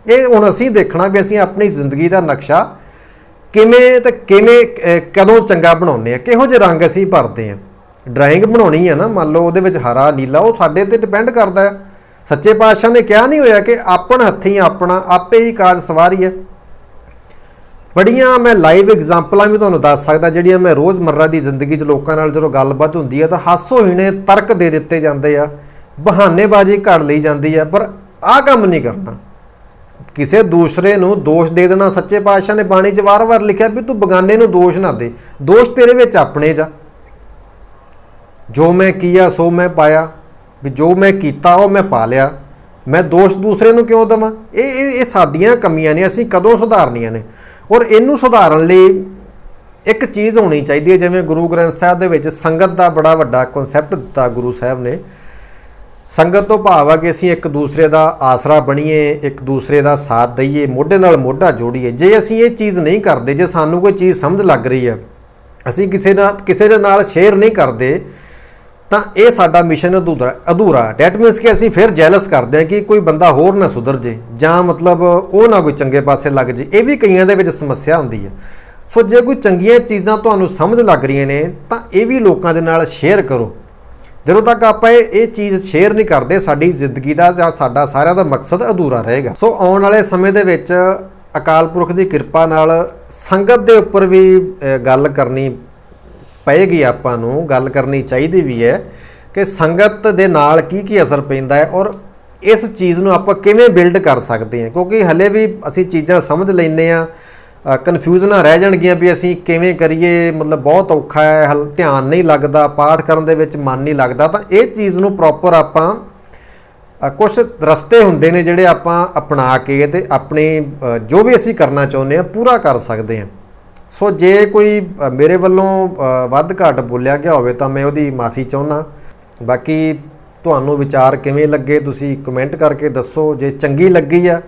ਇਹ ਹੁਣ ਅਸੀਂ ਦੇਖਣਾ ਵੀ ਅਸੀਂ ਆਪਣੀ ਜ਼ਿੰਦਗੀ ਦਾ ਨਕਸ਼ਾ ਕਿਵੇਂ ਤੇ ਕਦੋਂ ਚੰਗਾ ਬਣਾਉਂਦੇ ਆ, ਕਿਹੋ ਜਿਹੇ ਰੰਗ ਅਸੀਂ ਭਰਦੇ ਆ। ਡਰਾਇੰਗ ਬਣਾਉਣੀ ਹੈ ਨਾ, ਮੰਨ ਲਓ ਉਹਦੇ ਵਿੱਚ ਹਰਾ ਨੀਲਾ, ਉਹ ਸਾਡੇ ਤੇ ਡਿਪੈਂਡ ਕਰਦਾ ਹੈ। ਸੱਚੇ ਪਾਤਸ਼ਾਹ ਨੇ ਕਿਹਾ ਨਹੀਂ ਹੋਇਆ ਕਿ ਆਪਣ ਹੱਥੀਂ ਆਪਣਾ ਆਪੇ ਹੀ ਕਾਜ ਸਵਾਰੀ ਹੈ। ਬੜੀਆਂ ਮੈਂ ਲਾਈਵ ਐਗਜ਼ਾਮਪਲਾਂ ਵੀ ਤੁਹਾਨੂੰ ਦੱਸ ਸਕਦਾ ਜਿਹੜੀਆਂ ਮੈਂ ਰੋਜ਼ਮर्रा ਦੀ ਜ਼ਿੰਦਗੀ 'ਚ ਲੋਕਾਂ ਨਾਲ ਜਦੋਂ ਗੱਲਬਾਤ ਹੁੰਦੀ ਹੈ ਤਾਂ ਹਾਸੋ-ਹੀਣੇ ਤਰਕ ਦੇ ਦਿੱਤੇ ਜਾਂਦੇ ਆ, ਬਹਾਨੇਬਾਜ਼ੀ ਘੜ ਲਈ ਜਾਂਦੀ ਆ। ਪਰ ਆਹ ਕੰਮ ਨਹੀਂ ਕਰਨਾ, ਕਿਸੇ ਦੂਸਰੇ ਨੂੰ ਦੋਸ਼ ਦੇ ਦੇਣਾ। ਸੱਚੇ ਪਾਤਸ਼ਾਹ ਨੇ ਬਾਣੀ 'ਚ ਵਾਰ-ਵਾਰ ਲਿਖਿਆ ਵੀ ਤੂੰ ਬਗਾਨੇ ਨੂੰ ਦੋਸ਼ ਨਾ ਦੇ, ਦੋਸ਼ ਤੇਰੇ ਵਿੱਚ ਆਪਣੇ 'ਚ ਆ। ਜੋ ਮੈਂ ਕੀਆ ਸੋ ਮੈਂ ਪਾਇਆ, ਵੀ ਜੋ ਮੈਂ ਕੀਤਾ ਉਹ ਮੈਂ ਪਾ ਲਿਆ, ਮੈਂ ਦੋਸ਼ ਦੂਸਰੇ ਨੂੰ ਕਿਉਂ ਦੇਵਾਂ। ਇਹ ਸਾਡੀਆਂ ਕਮੀਆਂ ਨੇ, ਅਸੀਂ ਕਦੋਂ ਸੁਧਾਰਨੀਆਂ ਨੇ। ਔਰ ਇਹਨੂੰ ਸੁਧਾਰਨ ਲਈ ਇੱਕ ਚੀਜ਼ ਹੋਣੀ ਚਾਹੀਦੀ ਹੈ, ਜਿਵੇਂ ਗੁਰੂ ਗ੍ਰੰਥ ਸਾਹਿਬ ਦੇ ਵਿੱਚ ਸੰਗਤ ਦਾ ਬੜਾ ਵੱਡਾ ਕਨਸੈਪਟ ਦਿੱਤਾ ਗੁਰੂ ਸਾਹਿਬ ਨੇ। ਸੰਗਤ ਤੋਂ ਭਾਵ ਆ ਕਿ ਅਸੀਂ ਇੱਕ ਦੂਸਰੇ ਦਾ ਆਸਰਾ ਬਣੀਏ, ਇੱਕ ਦੂਸਰੇ ਦਾ ਸਾਥ ਦਈਏ, ਮੋਢੇ ਨਾਲ ਮੋਢਾ ਜੋੜੀਏ। ਜੇ ਅਸੀਂ ਇਹ ਚੀਜ਼ ਨਹੀਂ ਕਰਦੇ, ਜੇ ਸਾਨੂੰ ਕੋਈ ਚੀਜ਼ ਸਮਝ ਲੱਗ ਰਹੀ ਹੈ, ਅਸੀਂ ਕਿਸੇ ਦੇ ਨਾਲ ਸ਼ੇਅਰ ਨਹੀਂ ਕਰਦੇ, ਤਾਂ ਇਹ ਸਾਡਾ ਮਿਸ਼ਨ ਅਧੂਰਾ। ਡੈਟ ਮੀਨਸ ਕਿ ਅਸੀਂ ਫਿਰ ਜੈਲਸ ਕਰਦੇ ਹਾਂ ਕਿ ਕੋਈ ਬੰਦਾ ਹੋਰ ਨਾ ਸੁਧਰ ਜੇ, ਜਾਂ ਮਤਲਬ ਉਹ ਨਾ ਕੋਈ ਚੰਗੇ ਪਾਸੇ ਲੱਗ ਜੇ। ਇਹ ਵੀ ਕਈਆਂ ਦੇ ਵਿੱਚ ਸਮੱਸਿਆ ਹੁੰਦੀ ਹੈ। ਸੋ ਜੇ ਕੋਈ ਚੰਗੀਆਂ ਚੀਜ਼ਾਂ ਤੁਹਾਨੂੰ ਸਮਝ ਲੱਗ ਰਹੀਆਂ ਨੇ ਤਾਂ ਇਹ ਵੀ ਲੋਕਾਂ ਦੇ ਨਾਲ ਸ਼ੇਅਰ ਕਰੋ। ਜਦੋਂ ਤੱਕ ਆਪਾਂ ਇਹ ਚੀਜ਼ ਸ਼ੇਅਰ ਨਹੀਂ ਕਰਦੇ, ਸਾਡੀ ਜ਼ਿੰਦਗੀ ਦਾ ਜਾਂ ਸਾਡਾ ਸਾਰਿਆਂ ਦਾ ਮਕਸਦ ਅਧੂਰਾ ਰਹੇਗਾ। ਸੋ ਆਉਣ ਵਾਲੇ ਸਮੇਂ ਦੇ ਵਿੱਚ ਅਕਾਲ ਪੁਰਖ ਦੀ ਕਿਰਪਾ ਨਾਲ ਸੰਗਤ ਦੇ ਉੱਪਰ ਵੀ ਗੱਲ ਕਰਨੀ ਪਏਗੀ, ਆਪਾਂ ਨੂੰ ਗੱਲ ਕਰਨੀ ਚਾਹੀਦੀ ਵੀ ਹੈ ਕਿ ਸੰਗਤ ਦੇ ਨਾਲ ਕੀ ਅਸਰ ਪੈਂਦਾ ਹੈ ਔਰ ਇਸ ਚੀਜ਼ ਨੂੰ ਆਪਾਂ ਕਿਵੇਂ ਬਿਲਡ ਕਰ ਸਕਦੇ ਹਾਂ। ਕਿਉਂਕਿ ਹਲੇ ਵੀ ਅਸੀਂ ਚੀਜ਼ਾਂ ਸਮਝ ਲੈਂਦੇ ਹਾਂ, ਕਨਫਿਊਜ਼ਨਾਂ ਰਹਿ ਜਾਣਗੀਆਂ ਵੀ ਅਸੀਂ ਕਿਵੇਂ ਕਰੀਏ, ਮਤਲਬ ਬਹੁਤ ਔਖਾ ਹੈ, ਧਿਆਨ ਨਹੀਂ ਲੱਗਦਾ, ਪਾਠ ਕਰਨ ਦੇ ਵਿੱਚ ਮਨ ਨਹੀਂ ਲੱਗਦਾ। ਤਾਂ ਇਹ ਚੀਜ਼ ਨੂੰ ਪ੍ਰੋਪਰ ਆਪਾਂ ਕੁਛ ਰਸਤੇ ਹੁੰਦੇ ਨੇ ਜਿਹੜੇ ਆਪਾਂ ਅਪਣਾ ਕੇ ਤੇ ਆਪਣੀ ਜੋ ਵੀ ਅਸੀਂ ਕਰਨਾ ਚਾਹੁੰਦੇ ਹਾਂ ਪੂਰਾ ਕਰ ਸਕਦੇ ਹਾਂ। ਸੋ ਜੇ ਕੋਈ ਮੇਰੇ ਵੱਲੋਂ ਵੱਧ ਘੱਟ ਬੋਲਿਆ ਗਿਆ ਹੋਵੇ ਤਾਂ ਮੈਂ ਉਹਦੀ ਮਾਫੀ ਚਾਹੁੰਦਾ। ਬਾਕੀ ਤੁਹਾਨੂੰ ਵਿਚਾਰ ਕਿਵੇਂ ਲੱਗੇ ਤੁਸੀਂ ਕਮੈਂਟ ਕਰਕੇ ਦੱਸੋ। ਜੇ ਚੰਗੀ ਲੱਗੀ ਆ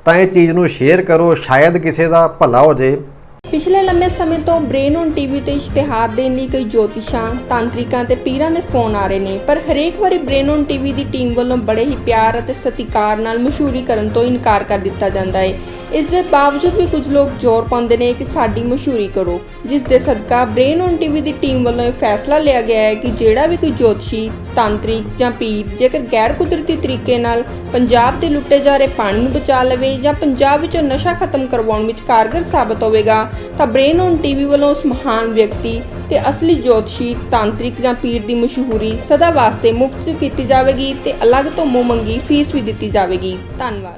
ਤਾਂ ਇਹ ਚੀਜ਼ ਨੂੰ ਸ਼ੇਅਰ ਕਰੋ, ਸ਼ਾਇਦ ਕਿਸੇ ਦਾ ਭਲਾ ਹੋ ਜੇ। ਪਿਛਲੇ ਲੰਮੇ ਸਮੇਂ ਤੋਂ ਬ੍ਰੇਨ ਔਨ ਟੀਵੀ ਤੇ ਇਸ਼ਤਿਹਾਰ ਦੇਣ ਲਈ ਕਈ ਜੋਤਿਸ਼ਾਂ, ਤਾਂਤਰਿਕਾਂ ਤੇ ਪੀਰਾਂ ਦੇ ਫੋਨ ਆ ਰਹੇ ਨੇ, ਪਰ ਹਰੇਕ ਵਾਰੀ brain on TV the team ਵੱਲੋਂ ਬੜੇ ਹੀ ਪਿਆਰ ਅਤੇ ਸਤਿਕਾਰ ਨਾਲ ਮਸ਼ਹੂਰੀ ਕਰਨ ਤੋਂ ਇਨਕਾਰ ਕਰ ਦਿੱਤਾ ਜਾਂਦਾ ਹੈ। ਇਸ ਦੇ ਬਾਵਜੂਦ ਵੀ ਕੁਝ ਲੋਕ ਜ਼ੋਰ ਪਾਉਂਦੇ ਨੇ ਕਿ ਸਾਡੀ ਮਸ਼ਹੂਰੀ ਕਰੋ, ਜਿਸ ਦੇ ਸਦਕਾ brain on TV the team ਵੱਲੋਂ ਇਹ ਫੈਸਲਾ ਲਿਆ ਗਿਆ ਹੈ ਕਿ ਜਿਹੜਾ ਵੀ ਕੋਈ ਜੋਤਸ਼ੀ, ਤਾਂਤਰਿਕ ਜਾਂ ਪੀਰ ਜੇਕਰ ਗੈਰ ਕੁਦਰਤੀ ਤਰੀਕੇ ਨਾਲ ਪੰਜਾਬ ਦੇ ਲੁੱਟੇ ਜਾ ਰਹੇ ਪਾਣੀ ਨੂੰ ਬਚਾ ਲਵੇ ਜਾਂ ਪੰਜਾਬ ਵਿੱਚੋਂ ਨਸ਼ਾ ਖਤਮ ਕਰਵਾਉਣ ਵਿੱਚ ਕਾਰਗਰ ਸਾਬਤ ਹੋਵੇਗਾ ਤਾਂ ਬ੍ਰੇਨ ਔਨ ਟੀਵੀ ਵੱਲੋਂ ਉਸ ਮਹਾਨ ਵਿਅਕਤੀ ਤੇ ਅਸਲੀ ਜੋਤਸ਼ੀ, ਤਾਂਤਰਿਕ ਜਾਂ ਪੀਰ ਦੀ ਮਸ਼ਹੂਰੀ ਸਦਾ ਵਾਸਤੇ ਮੁਫਤ 'ਚ ਕੀਤੀ ਜਾਵੇਗੀ ਤੇ ਅਲੱਗ ਤੋਂ ਮੂੰਹ ਮੰਗੀ ਫੀਸ ਵੀ ਦਿੱਤੀ ਜਾਵੇਗੀ। ਧੰਨਵਾਦ।